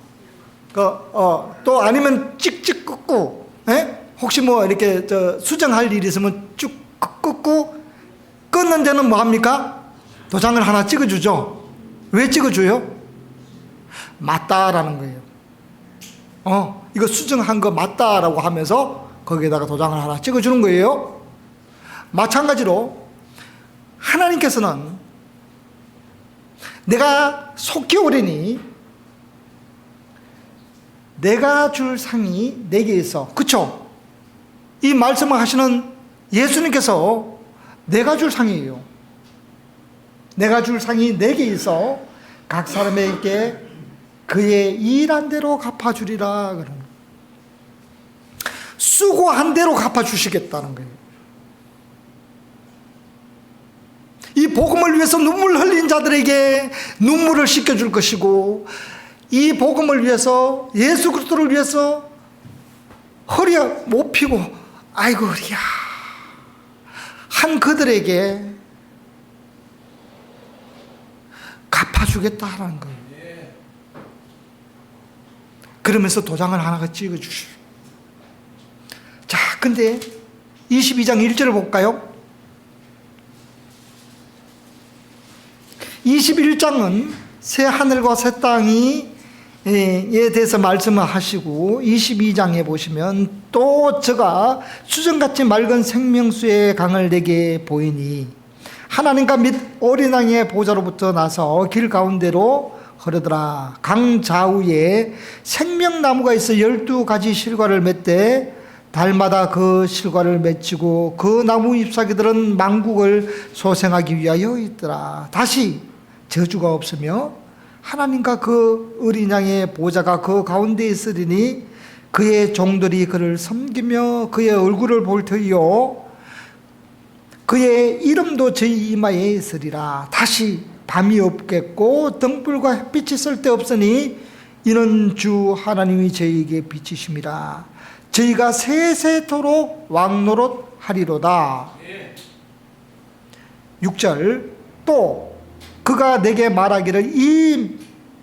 또 아니면 찍찍 끊고, 예? 혹시 뭐 이렇게 수정할 일이 있으면 쭉 끊고, 끊는 데는 뭐 합니까? 도장을 하나 찍어주죠. 왜 찍어줘요? 맞다라는 거예요. 이거 수정한 거 맞다라고 하면서 거기에다가 도장을 하나 찍어주는 거예요. 마찬가지로 하나님께서는 내가 속히 오리니 내가 줄 상이 내게 있어. 그쵸? 이 말씀을 하시는 예수님께서 내가 줄 상이에요. 내가 줄 상이 내게 있어 각 사람에게 그의 일한 대로 갚아주리라. 그러는 수고한 대로 갚아주시겠다는 거예요. 이 복음을 위해서 눈물 흘린 자들에게 눈물을 씻겨줄 것이고, 이 복음을 위해서, 예수 그리스도를 위해서 허리 못 피고 아이고 허리야 한 그들에게 갚아주겠다라는 거예요. 그러면서 도장을 하나 찍어주시오. 자, 근데 22장 1절을 볼까요? 21장은 새 하늘과 새 땅이 에 대해서 말씀을 하시고, 22장에 보시면 또 저가 수정같이 맑은 생명수의 강을 내게 보이니 하나님과 및 어린 양의 보좌로부터 나서 길 가운데로 흐르더라. 강 좌우에 생명나무가 있어 12가지 실과를 맺되 달마다 그 실과를 맺히고 그 나무 잎사귀들은 만국을 소생하기 위하여 있더라. 다시 저주가 없으며 하나님과 그 어린 양의 보좌가 그 가운데 있으리니 그의 종들이 그를 섬기며 그의 얼굴을 볼 터이요 그의 이름도 저희 이마에 있으리라. 다시 밤이 없겠고 등불과 햇빛이 쓸데없으니 이는 주 하나님이 저희에게 비치심이라. 저희가 세세토록 왕노릇 하리로다. 6절 또 그가 내게 말하기를 이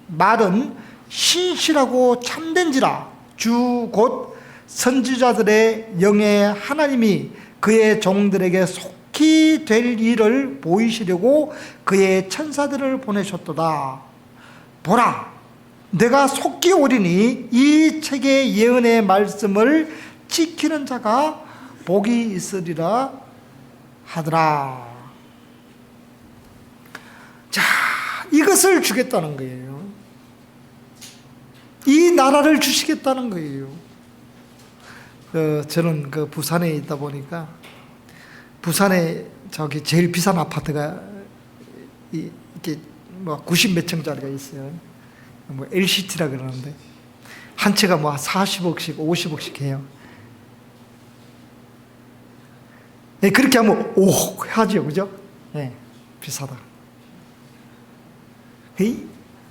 말은 신실하고 참된지라. 주 곧 선지자들의 영의 하나님이 그의 종들에게 속히 될 일을 보이시려고 그의 천사들을 보내셨도다. 보라, 내가 속히 오리니 이 책의 예언의 말씀을 지키는 자가 복이 있으리라 하더라. 자, 이것을 주겠다는 거예요. 이 나라를 주시겠다는 거예요. 저는 그 부산에 있다 보니까 부산에 저기 제일 비싼 아파트가 이렇게 뭐 90몇 층짜리가 있어요. 뭐 LCT라 그러는데 한 채가 뭐 40억씩 50억씩 해요. 네, 그렇게 하면 오 하죠, 그죠? 네, 비싸다.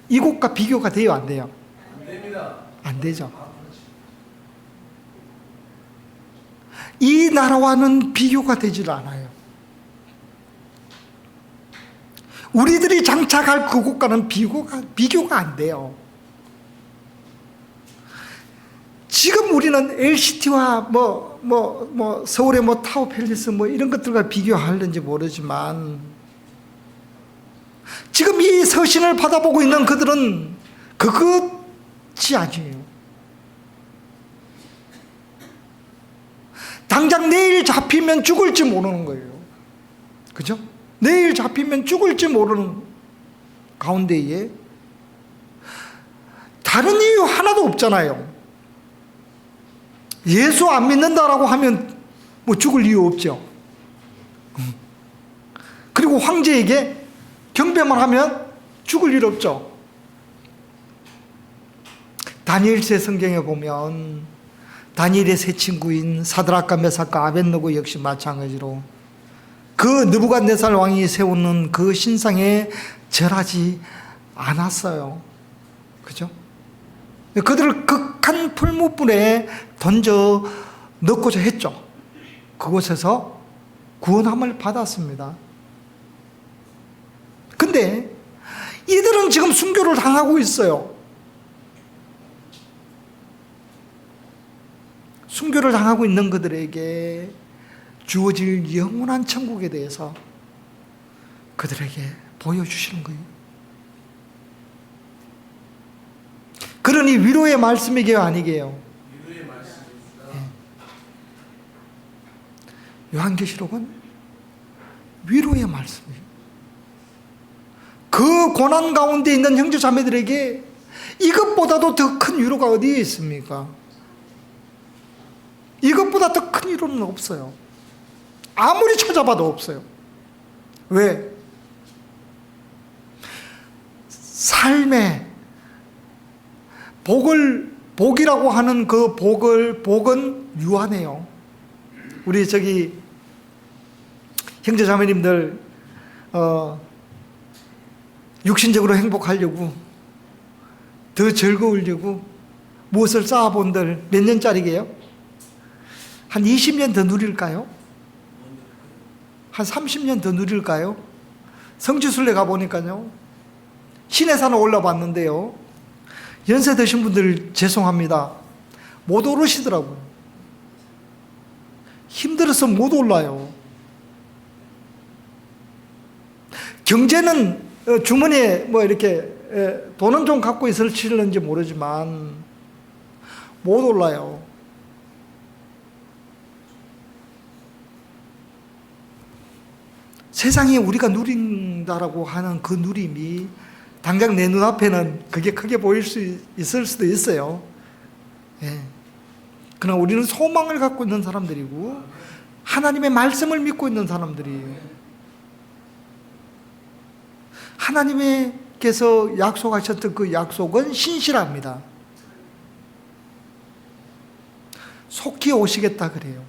이곳과 비교가 돼요, 안 돼요? 안 됩니다. 안 되죠. 이 나라와는 비교가 되질 않아요. 우리들이 장착할 그곳과는 비교가 안 돼요. 지금 우리는 LCT와 서울의 타워 팰리스 이런 것들과 비교하는지 모르지만, 지금 이 서신을 받아보고 있는 그들은 그것이 아니에요. 당장 내일 잡히면 죽을지 모르는 거예요. 그죠? 내일 잡히면 죽을지 모르는 가운데에 다른 이유 하나도 없잖아요. 예수 안 믿는다라고 하면 죽을 이유 없죠. 그리고 황제에게 경배만 하면 죽을 일 없죠. 다니엘서 성경에 보면 다니엘의 세 친구인 사드락과 메삭과 아벳느고 역시 마찬가지로 그 느부갓네살 왕이 세우는 그 신상에 절하지 않았어요. 그죠? 그들을 극한 풀무불에 던져 넣고자 했죠. 그곳에서 구원함을 받았습니다. 근데 이들은 지금 순교를 당하고 있어요. 순교를 당하고 있는 그들에게 주어질 영원한 천국에 대해서 그들에게 보여주시는 거예요. 그러니 위로의 말씀이게요, 아니게요? 위로의 말씀입니다. 요한계시록은 위로의 말씀이에요. 그 고난 가운데 있는 형제 자매들에게 이것보다도 더 큰 위로가 어디에 있습니까? 이것보다 더 큰 위로는 없어요. 아무리 찾아봐도 없어요. 왜? 삶의 복이라고 하는 그 복은 유한해요. 우리 형제 자매님들 육신적으로 행복하려고, 더 즐거우려고 무엇을 쌓아본들 몇 년짜리게요? 한 20년 더 누릴까요? 한 30년 더 누릴까요? 성지순례 가보니까요, 시내산에 올라봤는데요, 연세 드신 분들 죄송합니다, 못 오르시더라고요. 힘들어서 못 올라요. 경제는 주머니에 이렇게 돈은 좀 갖고 있을지 모르지만 못 올라요. 세상에 우리가 누린다라고 하는 그 누림이 당장 내 눈앞에는 그게 크게 보일 수 있을 수도 있어요. 예. 그러나 우리는 소망을 갖고 있는 사람들이고 하나님의 말씀을 믿고 있는 사람들이에요. 하나님께서 약속하셨던 그 약속은 신실합니다. 속히 오시겠다 그래요.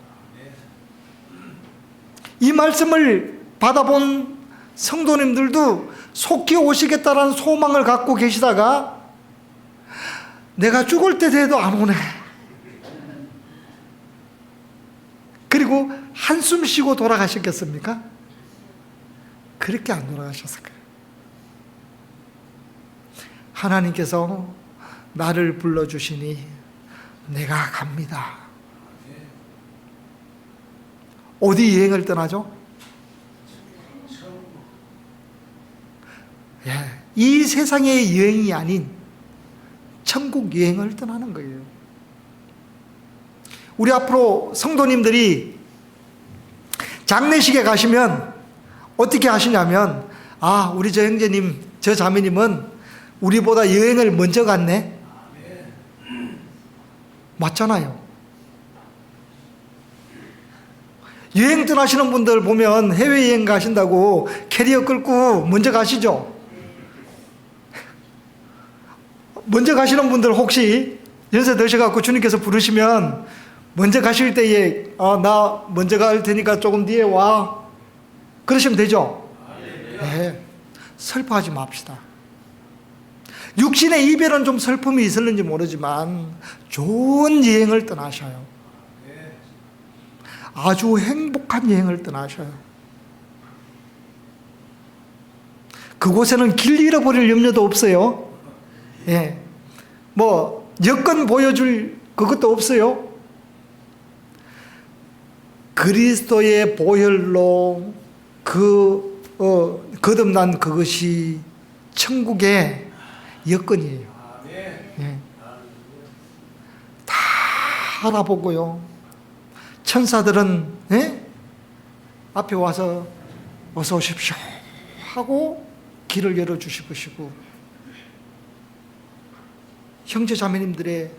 이 말씀을 받아본 성도님들도 속히 오시겠다라는 소망을 갖고 계시다가 내가 죽을 때 돼도 안 오네, 그리고 한숨 쉬고 돌아가셨겠습니까? 그렇게 안 돌아가셨을 거예요. 하나님께서 나를 불러주시니 내가 갑니다. 어디 여행을 떠나죠? 이 세상의 여행이 아닌 천국 여행을 떠나는 거예요. 우리 앞으로 성도님들이 장례식에 가시면 어떻게 하시냐면, 우리 저 형제님, 저 자매님은 우리보다 여행을 먼저 갔네? 맞잖아요. 여행 떠나시는 분들 보면 해외여행 가신다고 캐리어 끌고 먼저 가시죠? 먼저 가시는 분들 혹시 연세 드셔갖고 주님께서 부르시면 먼저 가실 때에 나 먼저 갈 테니까 조금 뒤에 와, 그러시면 되죠? 네. 슬퍼하지 맙시다. 육신의 이별은 좀 슬픔이 있었는지 모르지만 좋은 여행을 떠나셔요. 아주 행복한 여행을 떠나셔요. 그곳에는 길 잃어버릴 염려도 없어요. 예. 뭐 여권 보여줄 그것도 없어요. 그리스도의 보혈로 거듭난 그것이 천국의 여건이에요. 예. 다 알아보고요. 천사들은 앞에 와서 어서 오십시오 하고 길을 열어주실 것이고, 형제 자매님들의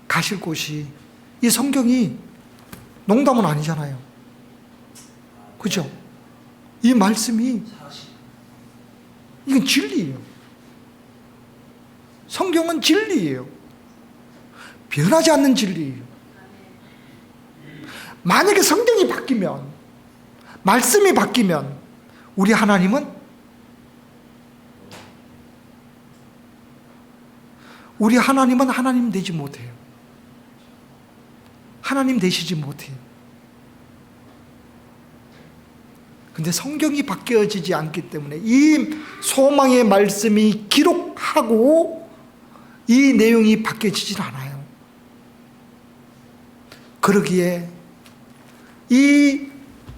가실 곳이, 이 성경이 농담은 아니잖아요. 그죠? 이 말씀이, 이건 진리예요. 성경은 진리예요. 변하지 않는 진리예요. 만약에 성경이 바뀌면, 말씀이 바뀌면 우리 하나님은 하나님 되지 못해요. 하나님 되시지 못해요. 근데 성경이 바뀌어지지 않기 때문에 이 소망의 말씀이 기록하고 이 내용이 바뀌어지질 않아요. 그러기에 이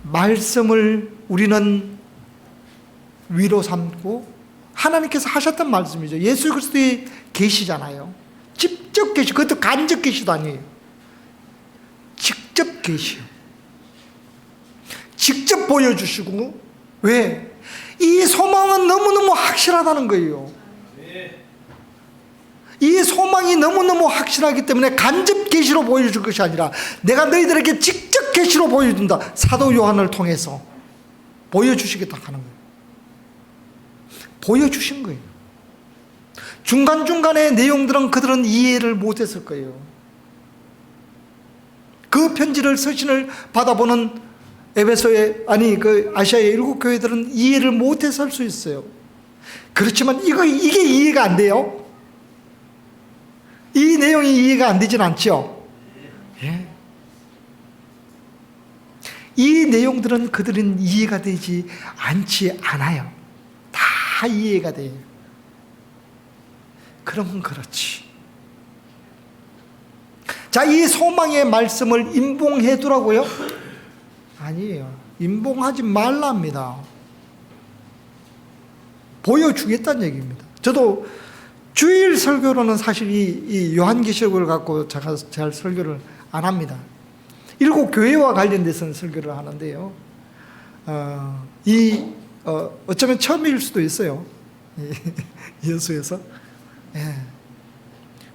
말씀을 우리는 위로 삼고, 하나님께서 하셨던 말씀이죠. 예수 그리스도의 계시잖아요. 직접 계시, 그것도 간접 계시도 아니에요. 직접 계시요. 직접 보여주시고, 왜? 이 소망은 너무너무 확실하다는 거예요. 이 소망이 너무너무 확실하기 때문에 간접 계시로 보여줄 것이 아니라 내가 너희들에게 직접 계시로 보여준다. 사도 요한을 통해서 보여주시겠다 하는 거예요. 보여주신 거예요. 중간중간의 내용들은 그들은 이해를 못했을 거예요. 그 편지를, 서신을 받아보는 그 아시아의 7교회들은 이해를 못해서 할 수 있어요. 그렇지만 이게 이해가 안 돼요. 이 내용이 이해가 안 되진 않죠. 예. 이 내용들은 그들은 이해가 되지 않지 않아요. 다 이해가 돼요. 그러면 그렇지. 자, 이 소망의 말씀을 임봉해 두라고요? 아니에요. 임봉하지 말랍니다. 보여주겠다는 얘기입니다. 저도 주일 설교로는 사실 이 요한계시록을 갖고 제가 잘 설교를 안 합니다. 7교회와 관련돼서는 설교를 하는데요. 어쩌면 처음일 수도 있어요. 여수에서. 예.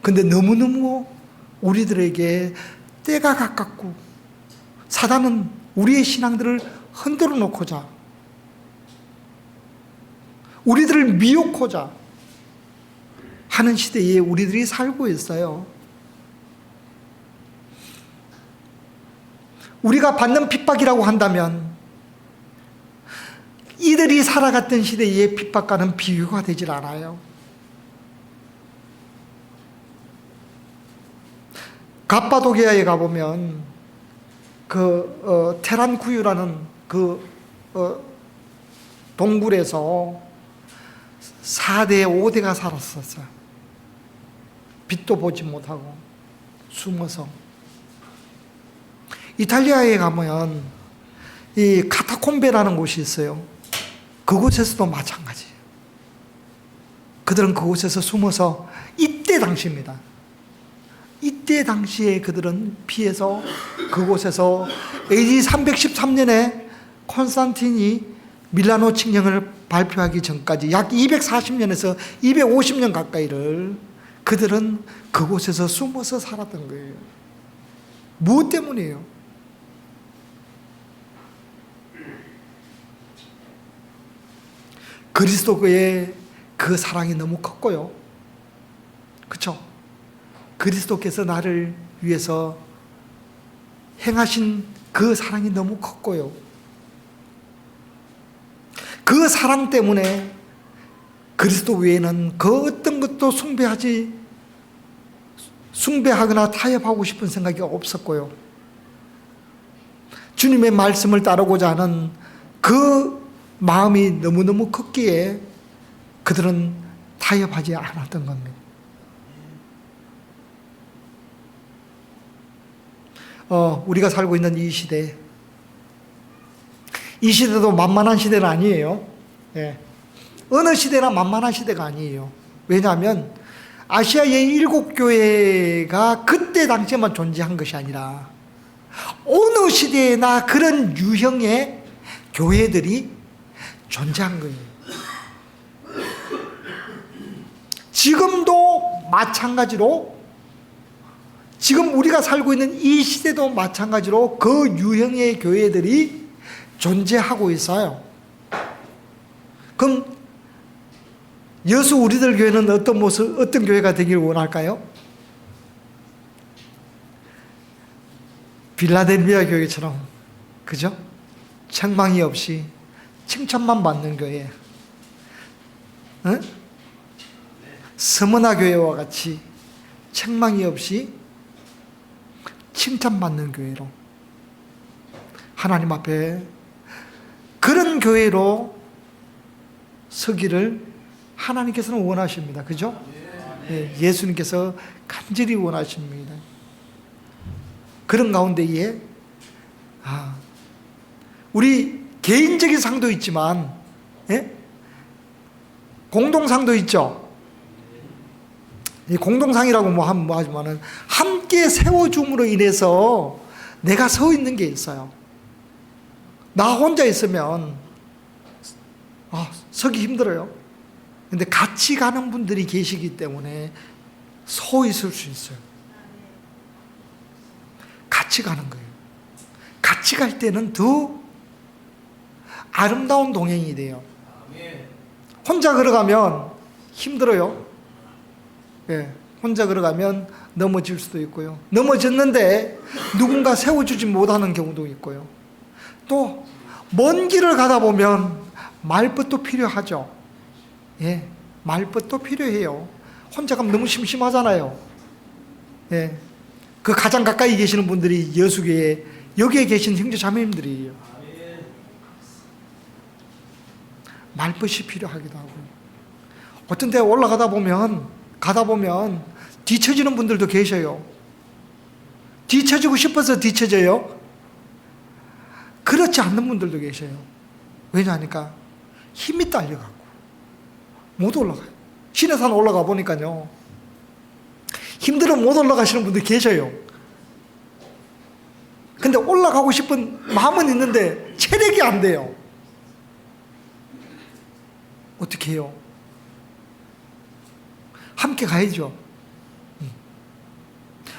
근데 너무너무 우리들에게 때가 가깝고, 사단은 우리의 신앙들을 흔들어 놓고자, 우리들을 미혹고자 하는 시대에 우리들이 살고 있어요. 우리가 받는 핍박이라고 한다면 이들이 살아갔던 시대의 핍박과는 비교가 되질 않아요. 갑바도기아에 가보면 테란쿠유라는 동굴에서 4대, 5대가 살았었어요. 빛도 보지 못하고 숨어서. 이탈리아에 가면 이 카타콤베라는 곳이 있어요. 그곳에서도 마찬가지예요. 그들은 그곳에서 숨어서, 이때 당시입니다. 이때 당시에 그들은 피해서 그곳에서 AD 313년에 콘스탄틴이 밀라노 칙령을 발표하기 전까지 약 240년에서 250년 가까이를 그들은 그곳에서 숨어서 살았던 거예요. 무엇 때문이에요? 그리스도의 그 사랑이 너무 컸고요. 그렇죠? 그리스도께서 나를 위해서 행하신 그 사랑이 너무 컸고요. 그 사랑 때문에 그리스도 외에는 그 어떤 것도 숭배하거나 타협하고 싶은 생각이 없었고요. 주님의 말씀을 따르고자 하는 그 마음이 너무너무 컸기에 그들은 타협하지 않았던 겁니다. 우리가 살고 있는 이 시대, 이 시대도 만만한 시대는 아니에요. 예. 어느 시대나 만만한 시대가 아니에요. 왜냐하면 아시아의 7교회가 그때 당시에만 존재한 것이 아니라 어느 시대에나 그런 유형의 교회들이 존재한 거예요. 지금도 마찬가지로, 지금 우리가 살고 있는 이 시대도 마찬가지로 그 유형의 교회들이 존재하고 있어요. 그럼 여수 우리들 교회는 어떤 모습, 어떤 교회가 되길 원할까요? 빌라델비아 교회처럼, 그죠? 책망이 없이 칭찬만 받는 교회. 응? 스무나 교회와 같이 책망이 없이 칭찬받는 교회로, 하나님 앞에 그런 교회로 서기를 하나님께서는 원하십니다. 그죠? 예, 예수님께서 간절히 원하십니다. 그런 가운데에 우리 개인적인 상도 있지만, 예? 공동상도 있죠. 이 공동상이라고 뭐 하지만은 함께 세워줌으로 인해서 내가 서 있는 게 있어요. 나 혼자 있으면 서기 힘들어요. 근데 같이 가는 분들이 계시기 때문에 서 있을 수 있어요. 같이 가는 거예요. 같이 갈 때는 더 아름다운 동행이 돼요. 혼자 걸어가면 힘들어요. 예, 혼자 걸어가면 넘어질 수도 있고요. 넘어졌는데 누군가 세워주지 못하는 경우도 있고요. 또 먼 길을 가다 보면 말벗도 필요하죠. 예, 말벗도 필요해요. 혼자 가면 너무 심심하잖아요. 예, 그 가장 가까이 계시는 분들이 여수교회 여기에 계신 형제 자매님들이에요. 말벗이 필요하기도 하고요. 어떤 데 올라가다 보면 뒤처지는 분들도 계셔요. 뒤처지고 싶어서 뒤처져요. 그렇지 않는 분들도 계셔요. 왜냐하니까 힘이 딸려가고 못 올라가요. 신해산 올라가 보니까요, 힘들어 못 올라가시는 분들 계셔요. 근데 올라가고 싶은 마음은 있는데 체력이 안 돼요. 어떻게 해요? 함께 가야죠.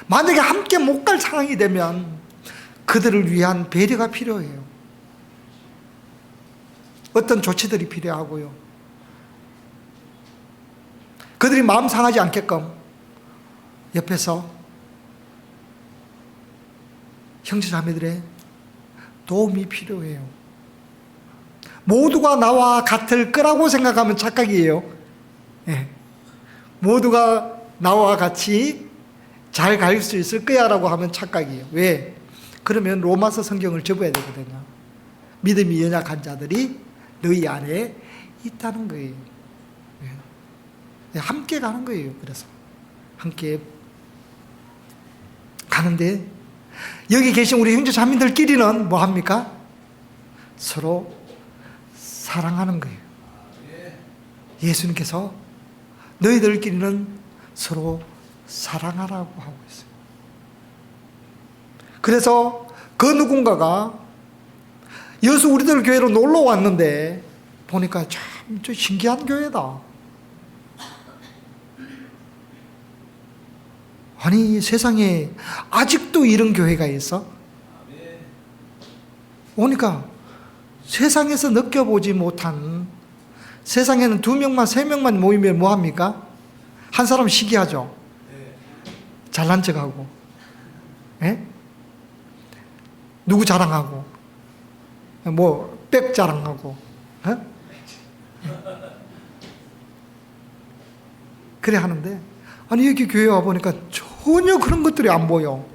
만약에 함께 못 갈 상황이 되면 그들을 위한 배려가 필요해요. 어떤 조치들이 필요하고요. 그들이 마음 상하지 않게끔 옆에서 형제자매들의 도움이 필요해요. 모두가 나와 같을 거라고 생각하면 착각이에요. 예. 모두가 나와 같이 잘 갈 수 있을 거야 라고 하면 착각이에요. 왜? 그러면 로마서 성경을 접어야 되거든요. 믿음이 연약한 자들이 너희 안에 있다는 거예요. 예. 함께 가는 거예요. 그래서 함께 가는데 여기 계신 우리 형제 자매들끼리는 뭐 합니까? 서로 사랑하는 거예요. 예수님께서 너희들끼리는 서로 사랑하라고 하고 있어요. 그래서 그 누군가가 여수 우리들 교회로 놀러 왔는데 보니까 참 신기한 교회다. 아니, 세상에 아직도 이런 교회가 있어? 오니까 세상에서 느껴보지 못한, 세상에는 2명만 3명만 모이면 뭐합니까? 한 사람 시기하죠. 잘난 척하고, 예? 누구 자랑하고, 뭐 백 자랑하고, 예? 그래 하는데, 아니 여기 교회 와 보니까 전혀 그런 것들이 안 보여.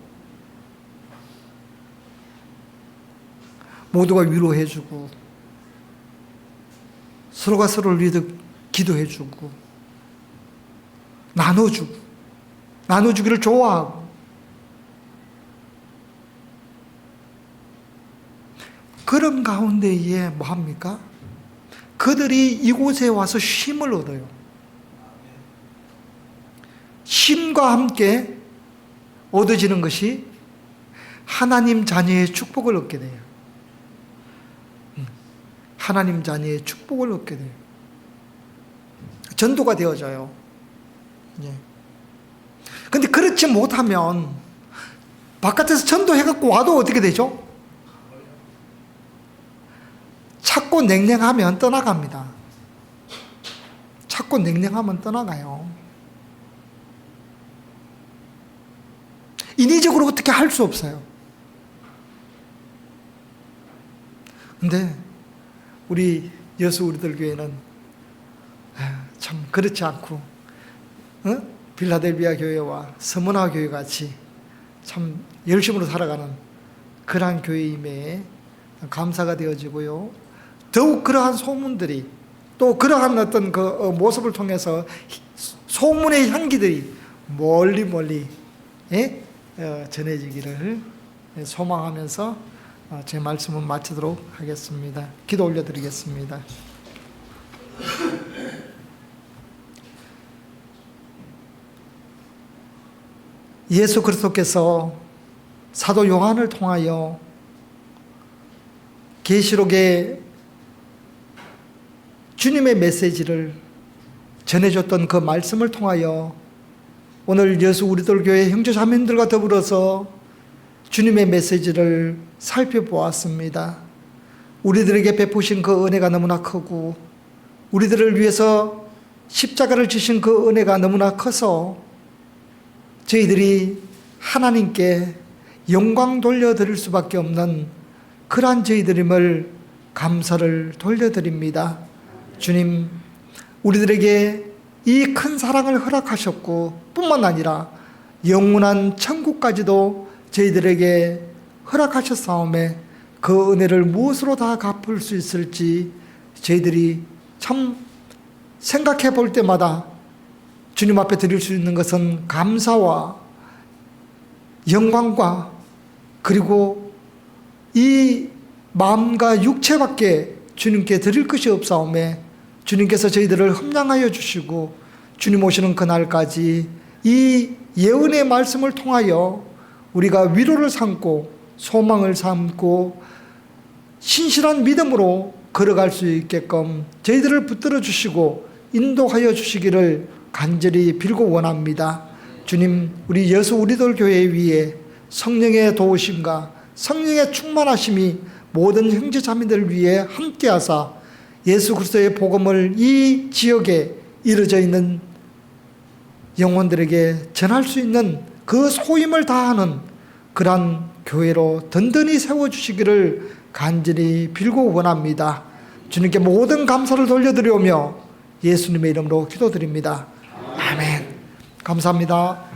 모두가 위로해주고 서로가 서로를 위해 기도해주고 나눠주기를 좋아하고 그런 가운데에 뭐합니까? 그들이 이곳에 와서 쉼을 얻어요. 쉼과 함께 얻어지는 것이 하나님 자녀의 축복을 얻게 돼요. 하나님 자녀의 축복을 얻게 돼요. 전도가 되어져요. 그런데 그렇지 못하면 바깥에서 전도해갖고 와도 어떻게 되죠? 찾고 냉랭하면 떠나갑니다. 찾고 냉랭하면 떠나가요. 인위적으로 어떻게 할 수 없어요. 근데 우리 여수 우리들 교회는 참 그렇지 않고 빌라델비아 교회와 서문화 교회 같이 참 열심으로 살아가는 그러한 교회임에 감사가 되어지고요. 더욱 그러한 소문들이 또 그러한 어떤 그 모습을 통해서 소문의 향기들이 멀리 전해지기를 소망하면서 제 말씀을 마치도록 하겠습니다. 기도 올려드리겠습니다. 예수 그리스도께서 사도 요한을 통하여 계시록에 주님의 메시지를 전해줬던 그 말씀을 통하여 오늘 여수 우리들 교회 형제자매들과 더불어서 주님의 메시지를 살펴보았습니다. 우리들에게 베푸신 그 은혜가 너무나 크고 우리들을 위해서 십자가를 지신 그 은혜가 너무나 커서 저희들이 하나님께 영광 돌려드릴 수밖에 없는 그러한 저희들임을 감사를 돌려드립니다. 주님, 우리들에게 이 큰 사랑을 허락하셨고 뿐만 아니라 영원한 천국까지도 저희들에게 허락하셨사오매 그 은혜를 무엇으로 다 갚을 수 있을지 저희들이 참 생각해 볼 때마다 주님 앞에 드릴 수 있는 것은 감사와 영광과 그리고 이 마음과 육체밖에 주님께 드릴 것이 없사오매 주님께서 저희들을 흠량하여 주시고 주님 오시는 그날까지 이 예언의 말씀을 통하여 우리가 위로를 삼고 소망을 삼고 신실한 믿음으로 걸어갈 수 있게끔 저희들을 붙들어 주시고 인도하여 주시기를 간절히 빌고 원합니다. 주님, 우리 여수 우리들 교회 위에 성령의 도우심과 성령의 충만하심이 모든 형제 자매들 위에 함께하사 예수 그리스도의 복음을 이 지역에 이루어져 있는 영혼들에게 전할 수 있는 그 소임을 다하는 그러한 교회로 든든히 세워주시기를 간절히 빌고 원합니다. 주님께 모든 감사를 돌려드리오며 예수님의 이름으로 기도드립니다. 아멘. 감사합니다.